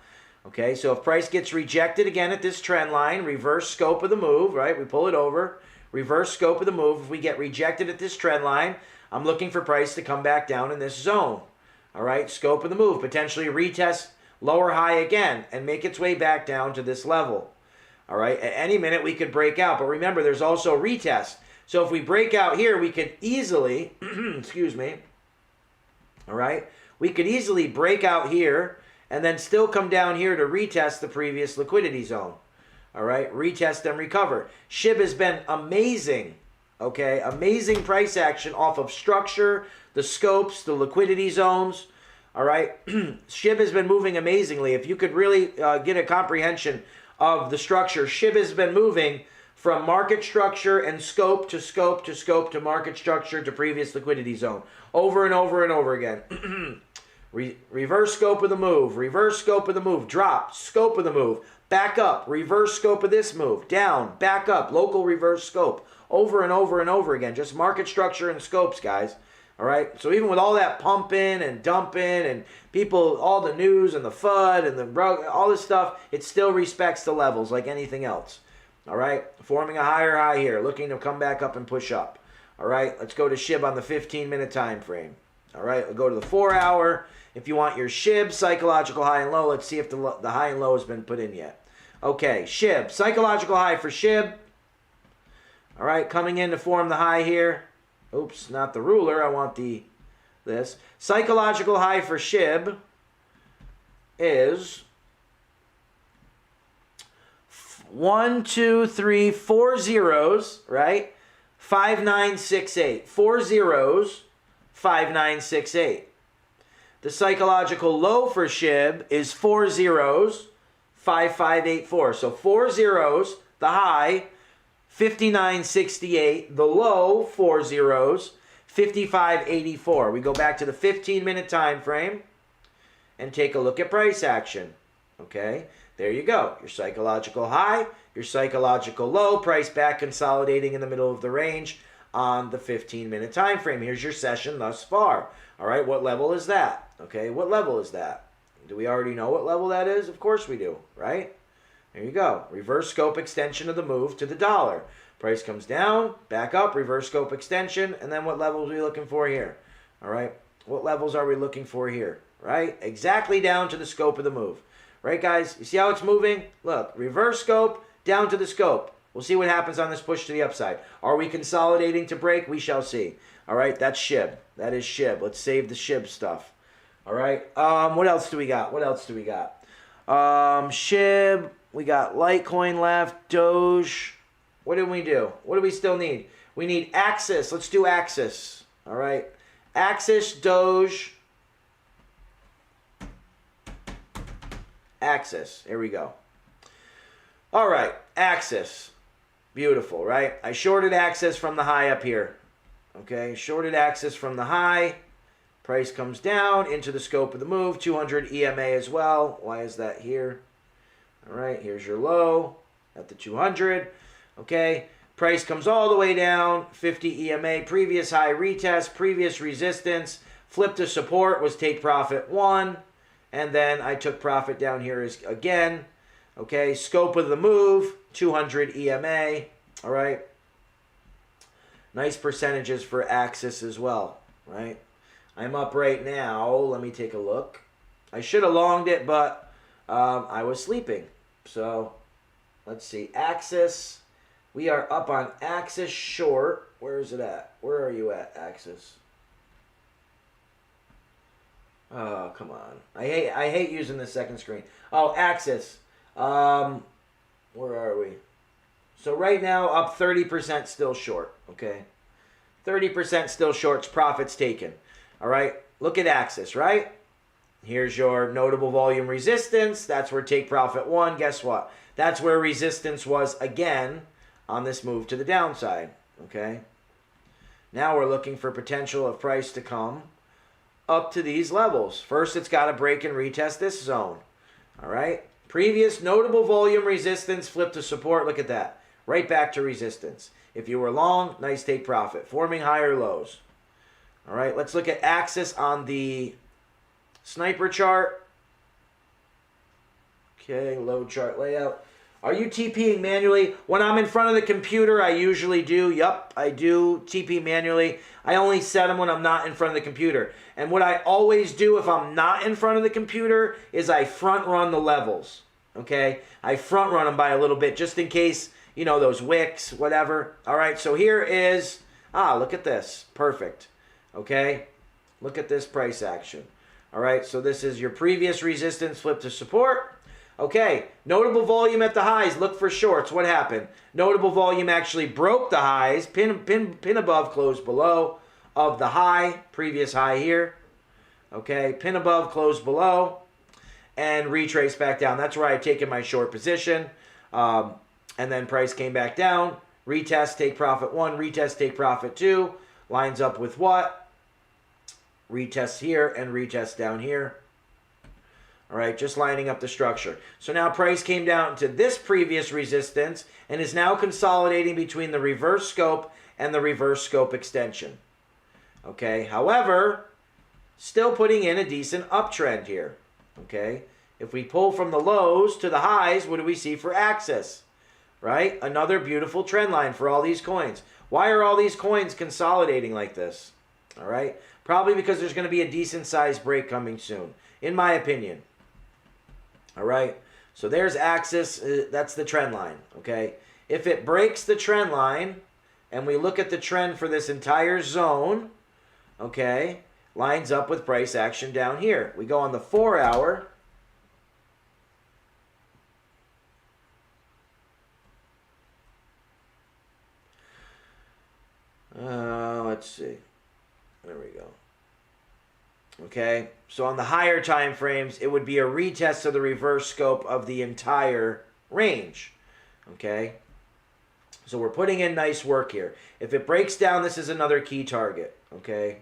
Okay, so if price gets rejected again at this trend line, reverse scope of the move, right? We pull it over, reverse scope of the move. If we get rejected at this trend line, I'm looking for price to come back down in this zone. All right, scope of the move, potentially retest lower high again and make its way back down to this level. All right, at any minute we could break out, but remember there's also retest. So if we break out here, we could easily, excuse me, all right, we could easily break out here and then still come down here to retest the previous liquidity zone. All right, retest and recover. SHIB has been amazing, okay, amazing price action off of structure, the scopes, the liquidity zones. All right, SHIB has been moving amazingly. If you could really get a comprehension of the structure, SHIB has been moving from market structure and scope to scope to scope to market structure to previous liquidity zone over and over and over again. Reverse scope of the move, reverse scope of the move, drop, scope of the move, back up, reverse scope of this move, down, back up, local reverse scope, over and over and over again. Just market structure and scopes, guys. All right, so even with all that pumping and dumping and people, all the news and the FUD and all this stuff, it still respects the levels like anything else. All right, forming a higher high here, looking to come back up and push up. All right, let's go to SHIB on the 15-minute time frame. All right, we'll go to the 4 hour. If you want your SHIB, psychological high and low, let's see if the high and low has been put in yet. Okay, SHIB, psychological high for SHIB. All right, coming in to form the high here. Oops, not the ruler. I want this. Psychological high for SHIB is 1, 2, 3, 4 zeros, right? 5968. 4 zeros, 5968. The psychological low for SHIB is 4 zeros, 5584. So 4 zeros, the high, 59.68. The low, 4 zeros, 55.84. We go back to the 15-minute time frame and take a look at price action. Okay, there you go. Your psychological high, your psychological low, price back consolidating in the middle of the range on the 15-minute time frame. Here's your session thus far. All right, what level is that? Okay, what level is that? Do we already know what level that is? Of course we do, right? There you go. Reverse scope extension of the move to the dollar. Price comes down, back up, reverse scope extension, and then what levels are we looking for here? All right, what levels are we looking for here? Right, exactly down to the scope of the move. Right, guys? You see how it's moving? Look, reverse scope, down to the scope. We'll see what happens on this push to the upside. Are we consolidating to break? We shall see. All right, that's SHIB. That is SHIB. Let's save the SHIB stuff. All right, what else do we got? What else do we got? SHIB, we got Litecoin left, Doge. What do we do? What do we still need? We need Axis. Let's do Axis. All right, Axis, Doge. Axis. Here we go. All right, Axis. Beautiful, right? I shorted Axis from the high up here. Okay, shorted Axis from the high. Price comes down into the scope of the move. 200 EMA as well. Why is that here? All right, here's your low at the 200. Okay, price comes all the way down. 50 EMA, previous high retest, previous resistance. Flip to support was take profit 1. And then I took profit down here again. Okay, scope of the move, 200 EMA. All right. Nice percentages for Axis as well, right? I'm up right now. Let me take a look. I should have longed it, but I was sleeping. So let's see. Axis. We are up on Axis short. Where is it at? Where are you at, Axis? Oh, come on. I hate using the second screen. Oh, Axis. Where are we? So right now, up 30% still short, okay? 30% still short, profits taken. All right, look at Axis, right? Here's your notable volume resistance. That's where take profit 1. Guess what? That's where resistance was again on this move to the downside, okay? Now we're looking for potential of price to come up to these levels. First, it's got to break and retest this zone. All right. Previous notable volume resistance, flip to support. Look at that. Right back to resistance. If you were long, nice take profit. Forming higher lows. All right. Let's look at Axis on the sniper chart. Okay. Low chart layout. Are you TPing manually? When I'm in front of the computer, I usually do. Yup, I do TP manually. I only set them when I'm not in front of the computer. And what I always do if I'm not in front of the computer is I front run the levels. Okay? I front run them by a little bit just in case, you know, those wicks, whatever. All right, so here is, look at this. Perfect. Okay? Look at this price action. All right, so this is your previous resistance flip to support. Okay, notable volume at the highs. Look for shorts. What happened? Notable volume actually broke the highs. Pin above, close below of the high. Previous high here. Okay, pin above, close below. And retrace back down. That's where I had taken my short position. And then price came back down. Retest, take profit 1. Retest, take profit 2. Lines up with what? Retest here and retest down here. All right, just lining up the structure. So now price came down to this previous resistance and is now consolidating between the reverse scope and the reverse scope extension. Okay, however, still putting in a decent uptrend here. Okay, if we pull from the lows to the highs, what do we see for Axis? Right, another beautiful trend line for all these coins. Why are all these coins consolidating like this? All right, probably because there's going to be a decent sized break coming soon, in my opinion. All right, so there's Axis. That's the trend line, okay? If it breaks the trend line, and we look at the trend for this entire zone, okay, lines up with price action down here. We go on the 4-hour. Let's see. There we go. Okay, so on the higher time frames, it would be a retest of the reverse scope of the entire range. Okay, So we're putting in nice work here. If it breaks down, this is another key target, okay?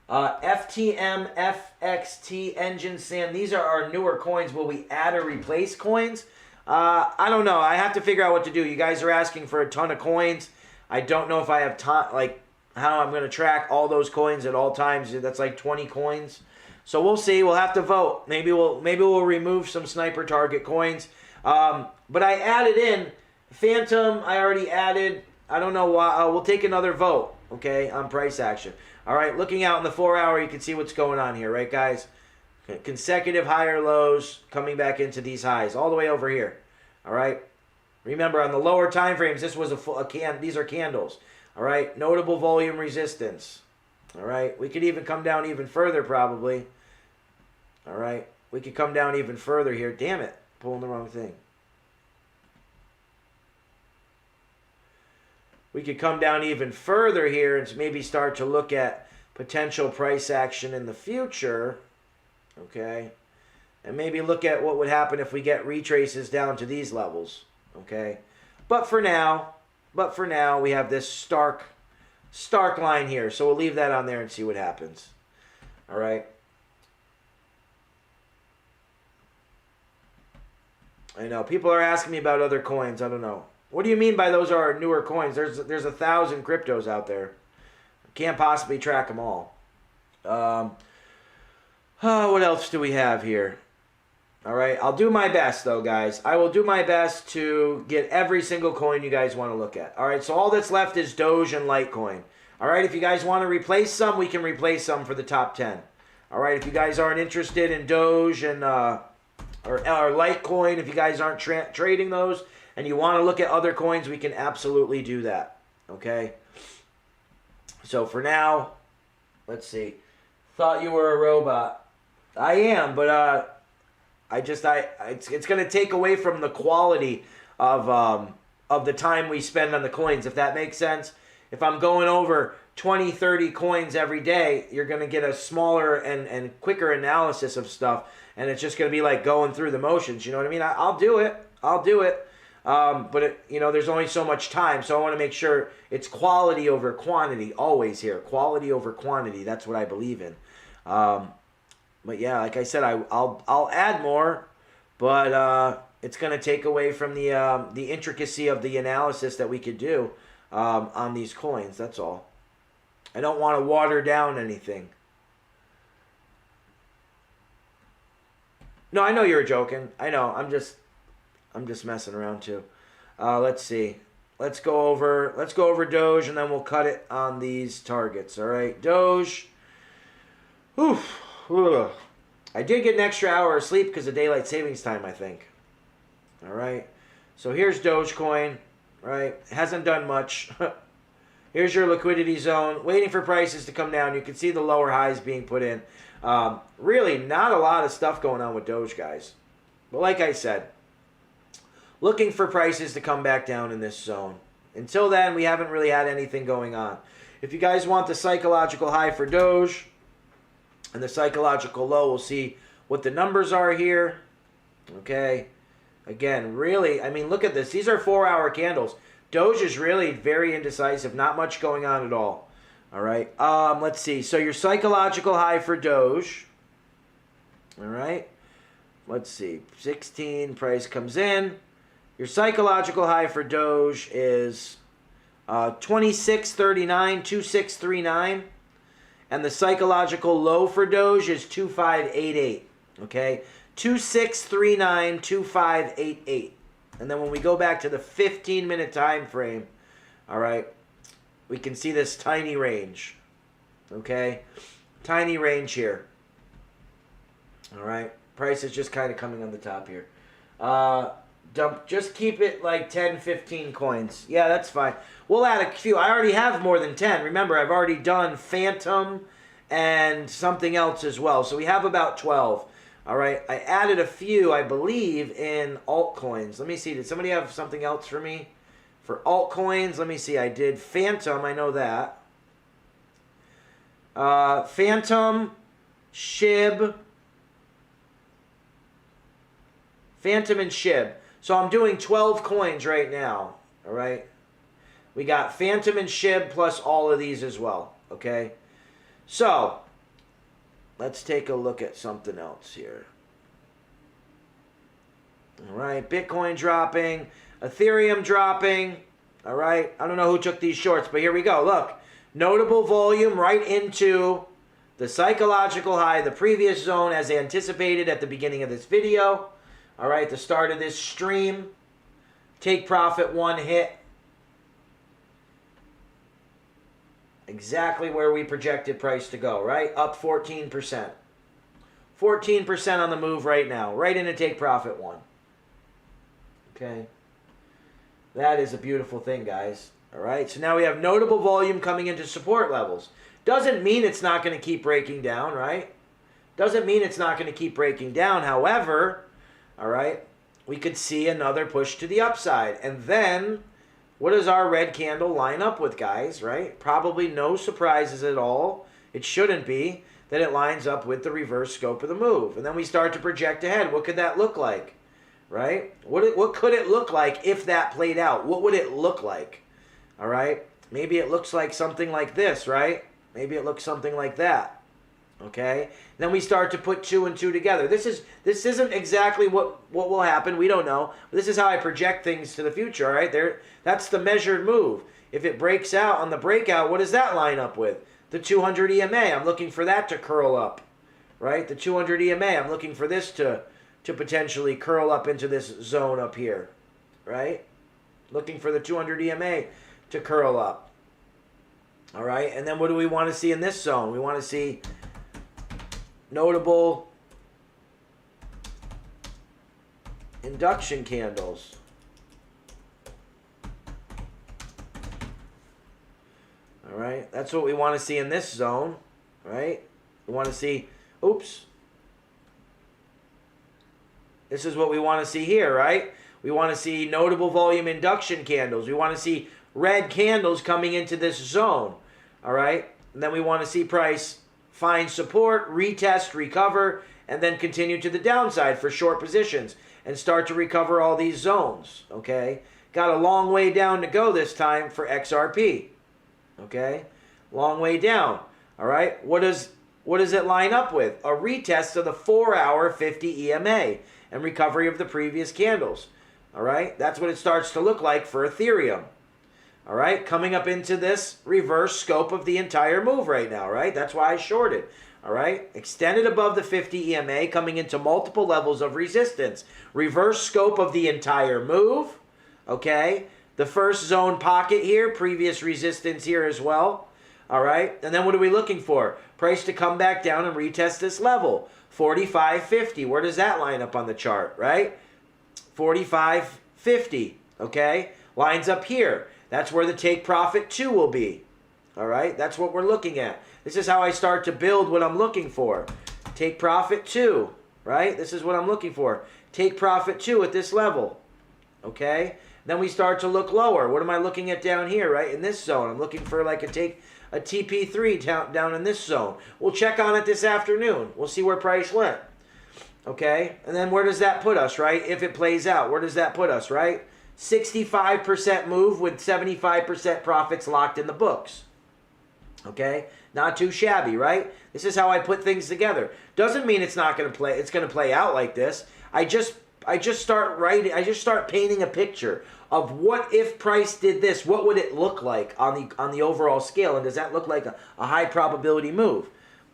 FTM, FXT, Engine Sand, these are our newer coins. Will we add or replace coins? I don't know. I have to figure out what to do. You guys are asking for a ton of coins. I don't know if I have time, like how I'm going to track all those coins at all times. That's like 20 coins. So we'll see. We'll have to vote. Maybe we'll remove some sniper target coins. But I added in Phantom. I already added. I don't know why. We'll take another vote, okay, on price action. All right, looking out in the 4 hour, you can see what's going on here, right, guys? Consecutive higher lows coming back into these highs all the way over here. All right. Remember, on the lower time frames, this was these are candles. All right. Notable volume resistance. All right. We could even come down even further, probably. All right. We could come down even further here. Damn it. Pulling the wrong thing. We could come down even further here and maybe start to look at potential price action in the future. Okay. And maybe look at what would happen if we get retraces down to these levels. Okay. But for now, we have this stark line here. So we'll leave that on there and see what happens. All right. I know people are asking me about other coins. I don't know. What do you mean by those are our newer coins? There's 1,000 cryptos out there. Can't possibly track them all. What else do we have here? All right, I'll do my best though, guys. I will do my best to get every single coin you guys want to look at. All right, so all that's left is Doge and Litecoin. All right, if you guys want to replace some, we can replace some for the top 10. All right, if you guys aren't interested in Doge and or Litecoin, if you guys aren't trading those and you want to look at other coins, we can absolutely do that. Okay. So for now, let's see. Thought you were a robot. I am, but it's going to take away from the quality of the time we spend on the coins, if that makes sense. If I'm going over 20, 30 coins every day, you're going to get a smaller and quicker analysis of stuff, and it's just going to be like going through the motions. You know what I mean? I'll do it. But there's only so much time, so I want to make sure it's quality over quantity always here. Quality over quantity. That's what I believe in. But yeah, like I said, I'll add more, but it's going to take away from the intricacy of the analysis that we could do on these coins. That's all. I don't want to water down anything. No, I know you were joking. I know. I'm just messing around too. Let's see. Let's go over Doge, and then we'll cut it on these targets. All right, Doge. Oof. Ugh. I did get an extra hour of sleep because of daylight savings time, I think. All right. So here's Dogecoin. Right. It hasn't done much. Here's your liquidity zone. Waiting for prices to come down. You can see the lower highs being put in. Really not a lot of stuff going on with Doge, guys. But like I said, looking for prices to come back down in this zone. Until then, we haven't really had anything going on. If you guys want the psychological high for Doge and the psychological low, we'll see what the numbers are here. Okay. Again, really, I mean, look at this. These are 4-hour candles. Doge is really very indecisive. Not much going on at all. All right. Let's see. So your psychological high for Doge. All right. Let's see. 16 price comes in. Your psychological high for Doge is 2639, 2639. And the psychological low for Doge is 2588. Okay? 2639, 2588. And then when we go back to the 15-minute time frame, all right, we can see this tiny range. Okay? Tiny range here. All right? Price is just kind of coming on the top here. Just keep it like 10, 15 coins. Yeah, that's fine. We'll add a few. I already have more than 10. Remember, I've already done Phantom and something else as well. So we have about 12. All right. I added a few, I believe, in altcoins. Let me see. Did somebody have something else for me? For altcoins, let me see. I did Phantom. I know that. Phantom, SHIB. Phantom and SHIB. So I'm doing 12 coins right now, all right? We got Phantom and Shib plus all of these as well, okay? So, let's take a look at something else here. All right, Bitcoin dropping, Ethereum dropping, all right? I don't know who took these shorts, but here we go. Look, notable volume right into the psychological high, the previous zone as anticipated at the beginning of this video. All right, the start of this stream. Take profit, one hit. Exactly where we projected price to go, right? Up 14%. 14% on the move right now. Right into take profit one. Okay. That is a beautiful thing, guys. All right, so now we have notable volume coming into support levels. Doesn't mean it's not going to keep breaking down, right? Doesn't mean it's not going to keep breaking down. However, all right, we could see another push to the upside. And then, what does our red candle line up with, guys, right? Probably no surprises at all. It shouldn't be that it lines up with the reverse scope of the move. And then we start to project ahead. What could that look like, right? What could it look like if that played out? What would it look like, all right? Maybe it looks like something like this, right? Maybe it looks something like that. Okay? Then we start to put 2 and 2 together. This isn't exactly what will happen. We don't know. This is how I project things to the future, all right? That's the measured move. If it breaks out on the breakout, what does that line up with? The 200 EMA. I'm looking for that to curl up, right? The 200 EMA. I'm looking for this to potentially curl up into this zone up here, right? Looking for the 200 EMA to curl up. All right, and then what do we want to see in this zone? We want to see notable induction candles. All right, that's what we want to see in this zone, right? We want to see, oops. This is what we want to see here, right? We want to see notable volume induction candles. We want to see red candles coming into this zone. All right, and then we want to see price find support, retest, recover, and then continue to the downside for short positions and start to recover all these zones, okay? Got a long way down to go this time for XRP, okay? Long way down, all right? What does it line up with? A retest of the 4-hour 50 EMA and recovery of the previous candles, all right? That's what it starts to look like for Ethereum. All right, coming up into this reverse scope of the entire move right now, right? That's why I shorted, all right? Extended above the 50 EMA, coming into multiple levels of resistance. Reverse scope of the entire move, okay? The first zone pocket here, previous resistance here as well, all right? And then what are we looking for? Price to come back down and retest this level, 45.50. Where does that line up on the chart, right? 45.50, okay? Lines up here. That's where the take profit 2 will be. All right, that's what we're looking at. This is how I start to build what I'm looking for. Take profit 2, right? This is what I'm looking for. Take profit 2 at this level. Okay? Then we start to look lower. What am I looking at down here, right? In this zone. I'm looking for like a TP3 down in this zone. We'll check on it this afternoon. We'll see where price went. Okay? And then where does that put us, right? If it plays out, where does that put us, right? 65% move with 75% profits locked in the books. Okay? Not too shabby, right? This is how I put things together. Doesn't mean it's not going to play. It's going to play out like this. I just start painting a picture of what if price did this, what would it look like on the overall scale, and does that look like a high probability move?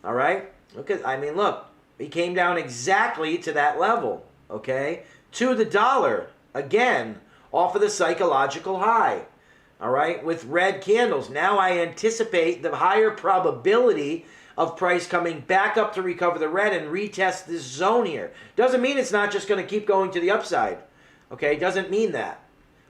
All right? Look, we came down exactly to that level, okay? To the dollar again, off of the psychological high, all right, with red candles. Now I anticipate the higher probability of price coming back up to recover the red and retest this zone here. Doesn't mean it's not just going to keep going to the upside, okay? Doesn't mean that.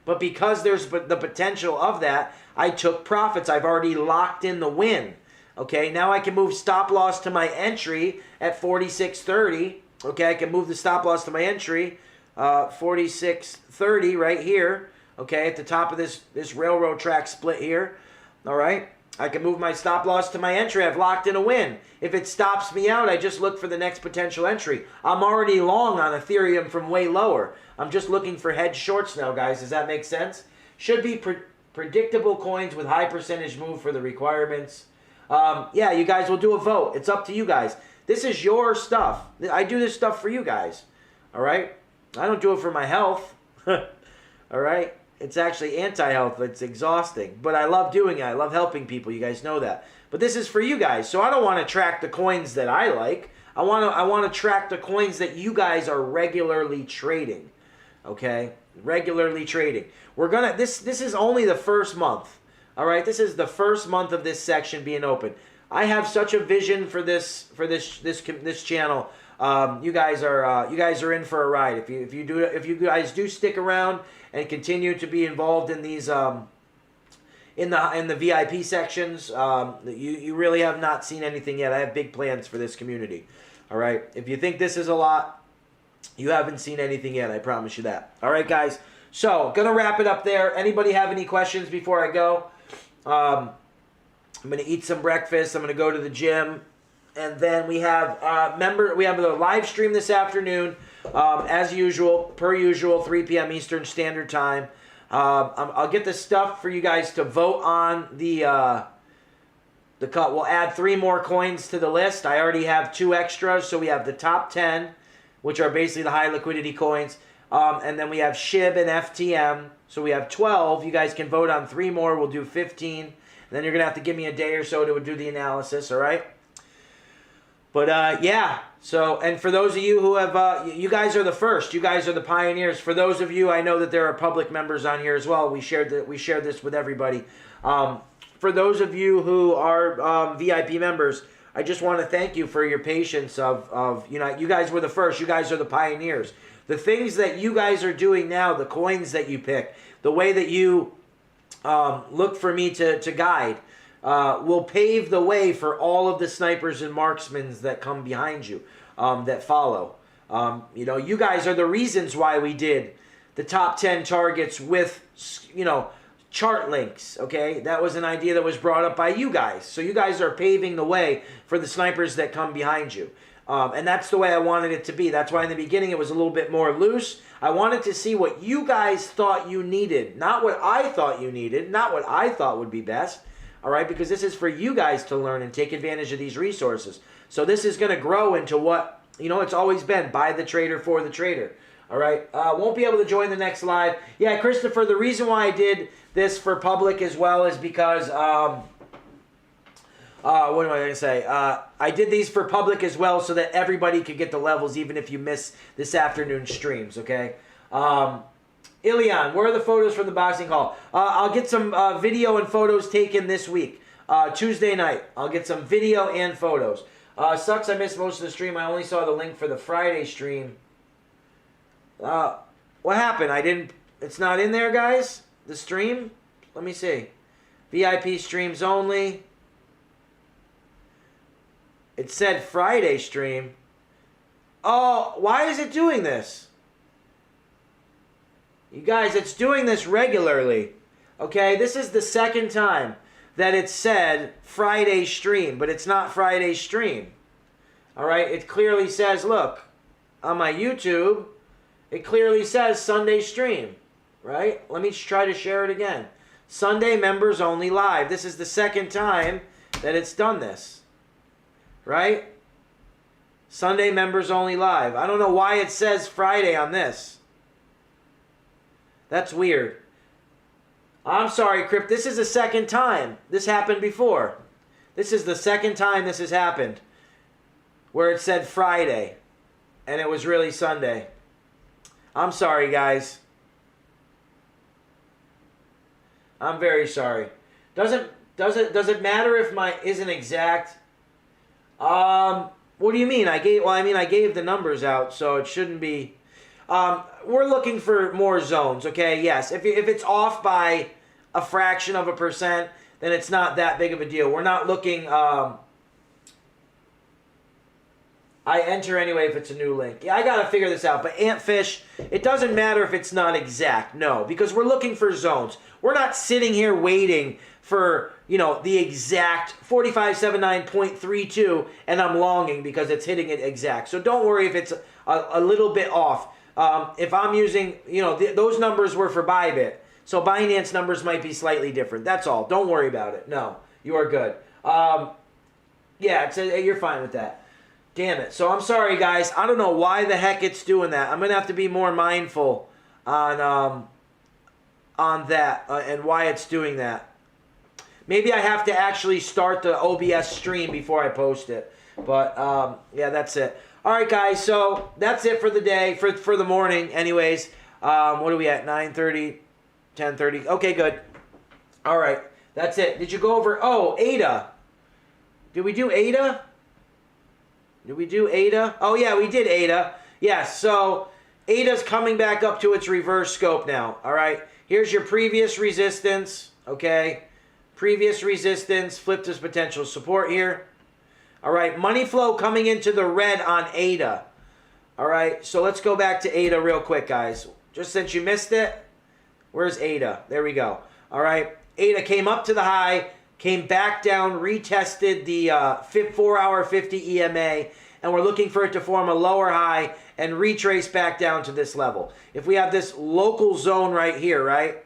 But because there's the potential of that, I took profits. I've already locked in the win, okay? Now I can move stop loss to my entry at 46.30, okay? I can move the stop loss to my entry 46.30 right here, okay, at the top of this railroad track split here, all right? I can move my stop loss to my entry. I've locked in a win. If it stops me out, I just look for the next potential entry. I'm already long on Ethereum from way lower. I'm just looking for hedge shorts now, guys. Does that make sense? Should be predictable coins with high percentage move for the requirements. Yeah, you guys will do a vote. It's up to you guys. This is your stuff. I do this stuff for you guys. All right? I don't do it for my health. All right? It's actually anti-health. It's exhausting. But I love doing it. I love helping people. You guys know that. But this is for you guys. So I don't want to track the coins that I like. I want to track the coins that you guys are regularly trading. Okay? Regularly trading. We're going to this is only the first month. All right? This is the first month of this section being open. I have such a vision for this channel. You guys are in for a ride. If you guys do stick around and continue to be involved in these in the VIP sections, you really have not seen anything yet. I have big plans for this community. All right. If you think this is a lot, you haven't seen anything yet. I promise you that. All right, guys. So gonna wrap it up there. Anybody have any questions before I go? I'm going to eat some breakfast. I'm going to go to the gym. And then we have we have the live stream this afternoon, as usual, per usual, 3 p.m. Eastern Standard Time. I'll get the stuff for you guys to vote on the cut. We'll add 3 more coins to the list. I already have 2 extras. So we have the top 10, which are basically the high liquidity coins. And then we have SHIB and FTM. So we have 12. You guys can vote on 3 more. We'll do 15. And then you're going to have to give me a day or so to do the analysis, all right? But, yeah. So, and for those of you who have, you guys are the first. You guys are the pioneers. For those of you, I know that there are public members on here as well. We shared this with everybody. For those of you who are VIP members, I just want to thank you for your patience of you know, you guys were the first. You guys are the pioneers. The things that you guys are doing now, the coins that you pick, the way that you look for me to guide, will pave the way for all of the snipers and marksmen that come behind you, that follow. You know, you guys are the reasons why we did the top 10 targets with, you know, chart links, okay? That was an idea that was brought up by you guys. So you guys are paving the way for the snipers that come behind you. And that's the way I wanted it to be. That's why in the beginning it was a little bit more loose. I wanted to see what you guys thought you needed, not what I thought you needed, not what I thought would be best, all right? Because this is for you guys to learn and take advantage of these resources. So this is going to grow into what, you know, it's always been, by the trader, for the trader, all right? Won't be able to join the next live. Yeah, Christopher, the reason why I did this for public as well is because, what am I going to say? I did these for public as well so that everybody could get the levels even if you miss this afternoon's streams, okay? Ilian, where are the photos from the boxing hall? I'll get some video and photos taken this week. Tuesday night. I'll get some video and photos. Sucks I missed most of the stream. I only saw the link for the Friday stream. What happened? It's not in there, guys? The stream? Let me see. VIP streams only. It said Friday stream. Oh, why is it doing this? You guys, it's doing this regularly. Okay, this is the second time that it said Friday stream, but it's not Friday stream. All right, it clearly says, look, on my YouTube, it clearly says Sunday stream, right? Let me try to share it again. Sunday members only live. This is the second time that it's done this. Right? Sunday members only live. I don't know why it says Friday on this. That's weird. I'm sorry, Crip. This is the second time. This happened before. This is the second time this has happened. Where it said Friday. And it was really Sunday. I'm sorry, guys. I'm very sorry. Does it matter if my isn't exact? What do you mean? I gave the numbers out, so it shouldn't be. We're looking for more zones, okay? Yes, if it's off by a fraction of a %, then it's not that big of a deal. We're not looking, I enter anyway if it's a new link. Yeah, I got to figure this out. But Antfish, it doesn't matter if it's not exact. No, because we're looking for zones. We're not sitting here waiting for, the exact 4579.32 and I'm longing because it's hitting it exact. So don't worry if it's a little bit off. If I'm using, those numbers were for Bybit. So Binance numbers might be slightly different. That's all. Don't worry about it. No, you are good. Yeah, you're fine with that. Damn it. So I'm sorry, guys. I don't know why the heck it's doing that. I'm going to have to be more mindful on that and why it's doing that. Maybe I have to actually start the OBS stream before I post it. But, yeah, that's it. All right, guys. So that's it for the day, for the morning anyways. What are we at? 9:30, 10:30. Okay, good. All right. That's it. Did you go over? Oh, ADA. Did we do ADA? Did we do ADA? Oh, yeah, we did ADA. Yes, so ADA's coming back up to its reverse scope now, all right? Here's your previous resistance, okay? Previous resistance, flip to potential support here. All right, money flow coming into the red on ADA. All right, so let's go back to ADA real quick, guys. Just since you missed it, where's ADA? There we go. All right, ADA came up to the high, came back down, retested the 4-hour 50 EMA, and we're looking for it to form a lower high and retrace back down to this level. If we have this local zone right here, right?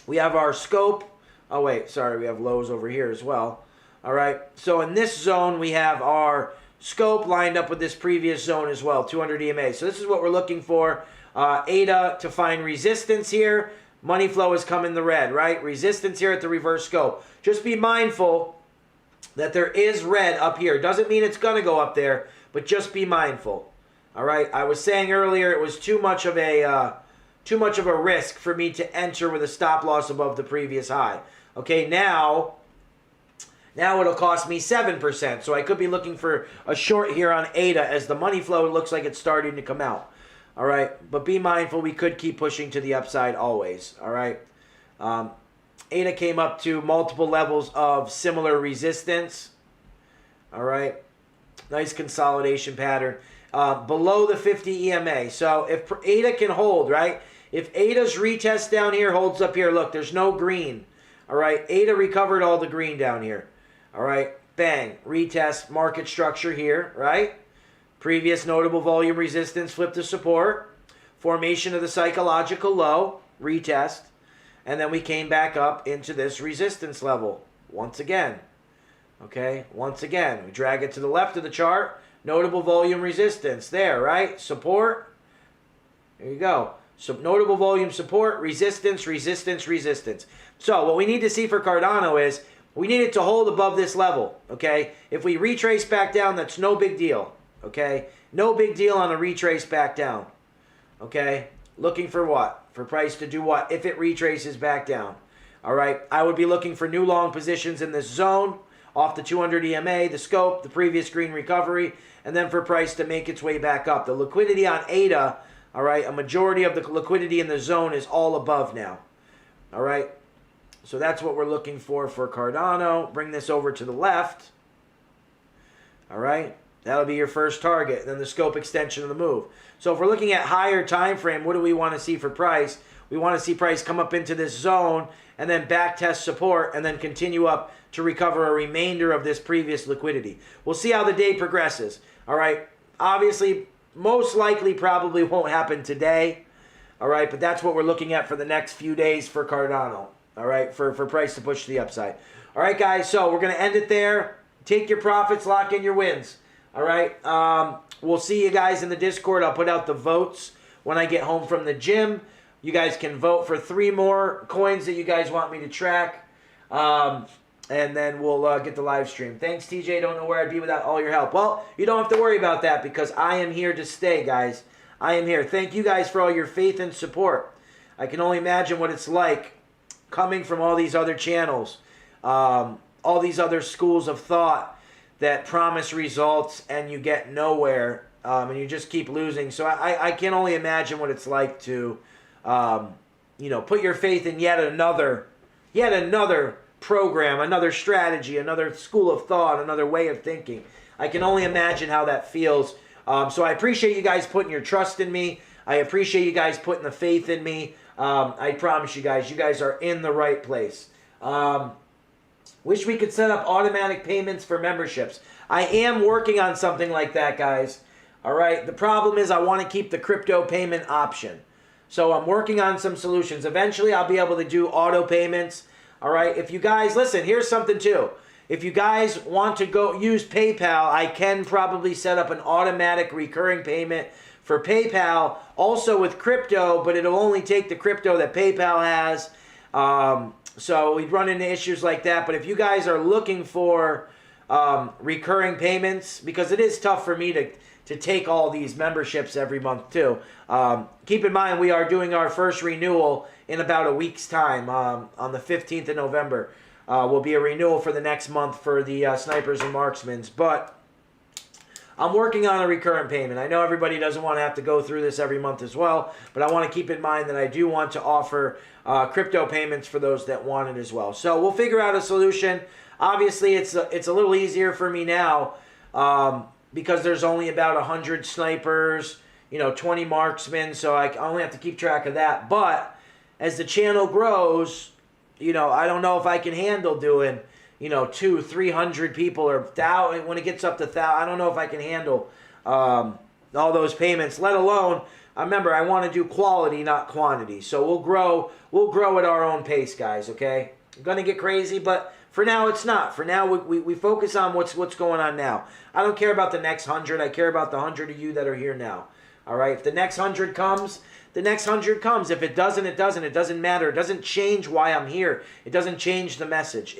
We have our scope. Oh, wait, sorry, we have lows over here as well. All right, so in this zone, we have our scope lined up with this previous zone as well, 200 EMA. So this is what we're looking for. ADA to find resistance here. Money flow has come in the red, right? Resistance here at the reverse scope. Just be mindful that there is red up here. Doesn't mean it's going to go up there, but just be mindful. All right? I was saying earlier it was too much of a risk for me to enter with a stop loss above the previous high. Okay, now it'll cost me 7%. So I could be looking for a short here on ADA as the money flow looks like it's starting to come out. All right, but be mindful, we could keep pushing to the upside always, all right? ADA came up to multiple levels of similar resistance, all right? Nice consolidation pattern. Below the 50 EMA. So if ADA can hold, right? If ADA's retest down here holds up here, look, there's no green, all right? ADA recovered all the green down here, all right? Bang, retest, market structure here, right? Previous notable volume resistance, flip to support. Formation of the psychological low, retest. And then we came back up into this resistance level once again. Okay, once again. We drag it to the left of the chart. Notable volume resistance there, right? Support. There you go. So notable volume support, resistance, resistance, resistance. So what we need to see for Cardano is we need it to hold above this level. Okay, if we retrace back down, that's no big deal. Okay, no big deal on a retrace back down. Okay, looking for what? For price to do what? If it retraces back down. All right, I would be looking for new long positions in this zone off the 200 EMA, the scope, the previous green recovery, and then for price to make its way back up. The liquidity on ADA, all right, a majority of the liquidity in the zone is all above now. All right, so that's what we're looking for Cardano. Bring this over to the left. All right. That'll be your first target, then the scope extension of the move. So if we're looking at higher time frame, what do we want to see for price? We want to see price come up into this zone and then back test support and then continue up to recover a remainder of this previous liquidity. We'll see how the day progresses. All right. Obviously, most likely probably won't happen today. All right. But that's what we're looking at for the next few days for Cardano. All right. For price to push to the upside. All right, guys. So we're going to end it there. Take your profits, lock in your wins. All right, we'll see you guys in the Discord. I'll put out the votes when I get home from the gym. You guys can vote for 3 more coins that you guys want me to track. And then we'll get the live stream. Thanks, TJ. Don't know where I'd be without all your help. Well, you don't have to worry about that because I am here to stay, guys. I am here. Thank you guys for all your faith and support. I can only imagine what it's like coming from all these other channels, all these other schools of thought that promise results and you get nowhere and you just keep losing. So I can only imagine what it's like to, put your faith in yet another program, another strategy, another school of thought, another way of thinking. I can only imagine how that feels. So I appreciate you guys putting your trust in me. I appreciate you guys putting the faith in me. I promise you guys are in the right place. Wish we could set up automatic payments for memberships. I am working on something like that, guys. All right. The problem is I want to keep the crypto payment option. So I'm working on some solutions. Eventually, I'll be able to do auto payments. All right. If you guys, listen, here's something too. If you guys want to go use PayPal, I can probably set up an automatic recurring payment for PayPal, also with crypto, but it'll only take the crypto that PayPal has. So we'd run into issues like that. But if you guys are looking for recurring payments, because it is tough for me to take all these memberships every month too. Keep in mind, we are doing our first renewal in about a week's time. On the 15th of November will be a renewal for the next month for the snipers and marksmen. But I'm working on a recurrent payment. I know everybody doesn't want to have to go through this every month as well, but I want to keep in mind that I do want to offer crypto payments for those that want it as well. So we'll figure out a solution. Obviously, it's a little easier for me now because there's only about 100 snipers, 20 marksmen, so I only have to keep track of that. But as the channel grows, I don't know if I can handle doing 200-300 people, or when it gets up to 1,000, I don't know if I can handle all those payments, let alone, remember, I want to do quality, not quantity. So we'll grow at our own pace, guys, okay? I'm going to get crazy, but for now, it's not. For now, we focus on what's going on now. I don't care about the next 100. I care about the 100 of you that are here now. All right? If the next 100 comes, the next 100 comes. If it doesn't, it doesn't. It doesn't matter. It doesn't change why I'm here. It doesn't change the message.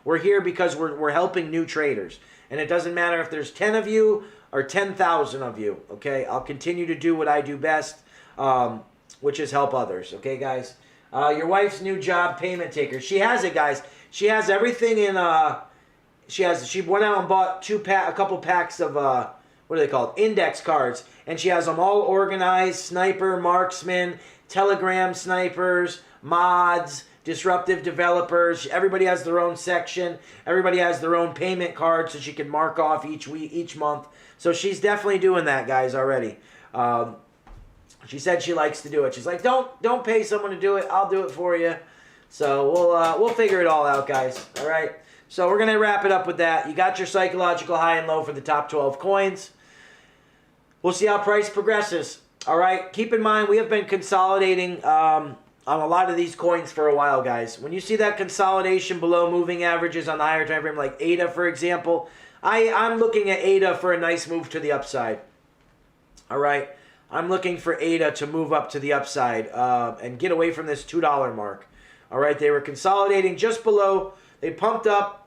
We're here because we're helping new traders. And it doesn't matter if there's 10 of you or 10,000 of you, okay? I'll continue to do what I do best, which is help others, okay, guys? Your wife's new job, payment taker. She has it, guys. She has everything in, she went out and bought a couple packs of, what are they called? Index cards. And she has them all organized: sniper, marksman, Telegram snipers, mods, disruptive developers. Everybody has their own section. Everybody has their own payment card so she can mark off each month. So she's definitely doing that, guys, already. She said she likes to do it. She's like, don't pay someone to do it. I'll do it for you. So we'll figure it all out, guys. All right. So we're gonna wrap it up with that. You got your psychological high and low for the top 12 coins. We'll see how price progresses. All right. Keep in mind, we have been consolidating on a lot of these coins for a while, guys. When you see that consolidation below moving averages on the higher time frame, like ADA, for example, I'm looking at ADA for a nice move to the upside. All right. I'm looking for ADA to move up to the upside and get away from this $2 mark. All right. They were consolidating just below. They pumped up,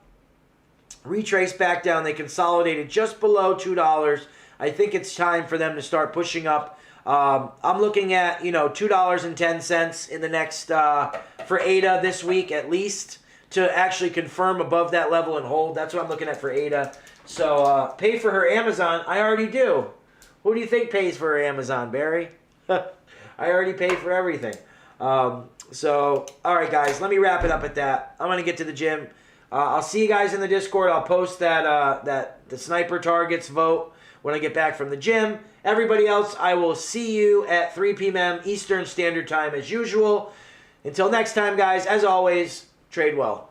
retraced back down. They consolidated just below $2. I think it's time for them to start pushing up. I'm looking at, $2.10 in the next, for ADA this week at least, to actually confirm above that level and hold. That's what I'm looking at for ADA. So pay for her Amazon. I already do. Who do you think pays for her Amazon, Barry? I already pay for everything. So, all right, guys, let me wrap it up at that. I'm going to get to the gym. I'll see you guys in the Discord. I'll post the sniper targets vote when I get back from the gym. Everybody else, I will see you at 3 p.m. Eastern Standard Time as usual. Until next time, guys, as always, trade well.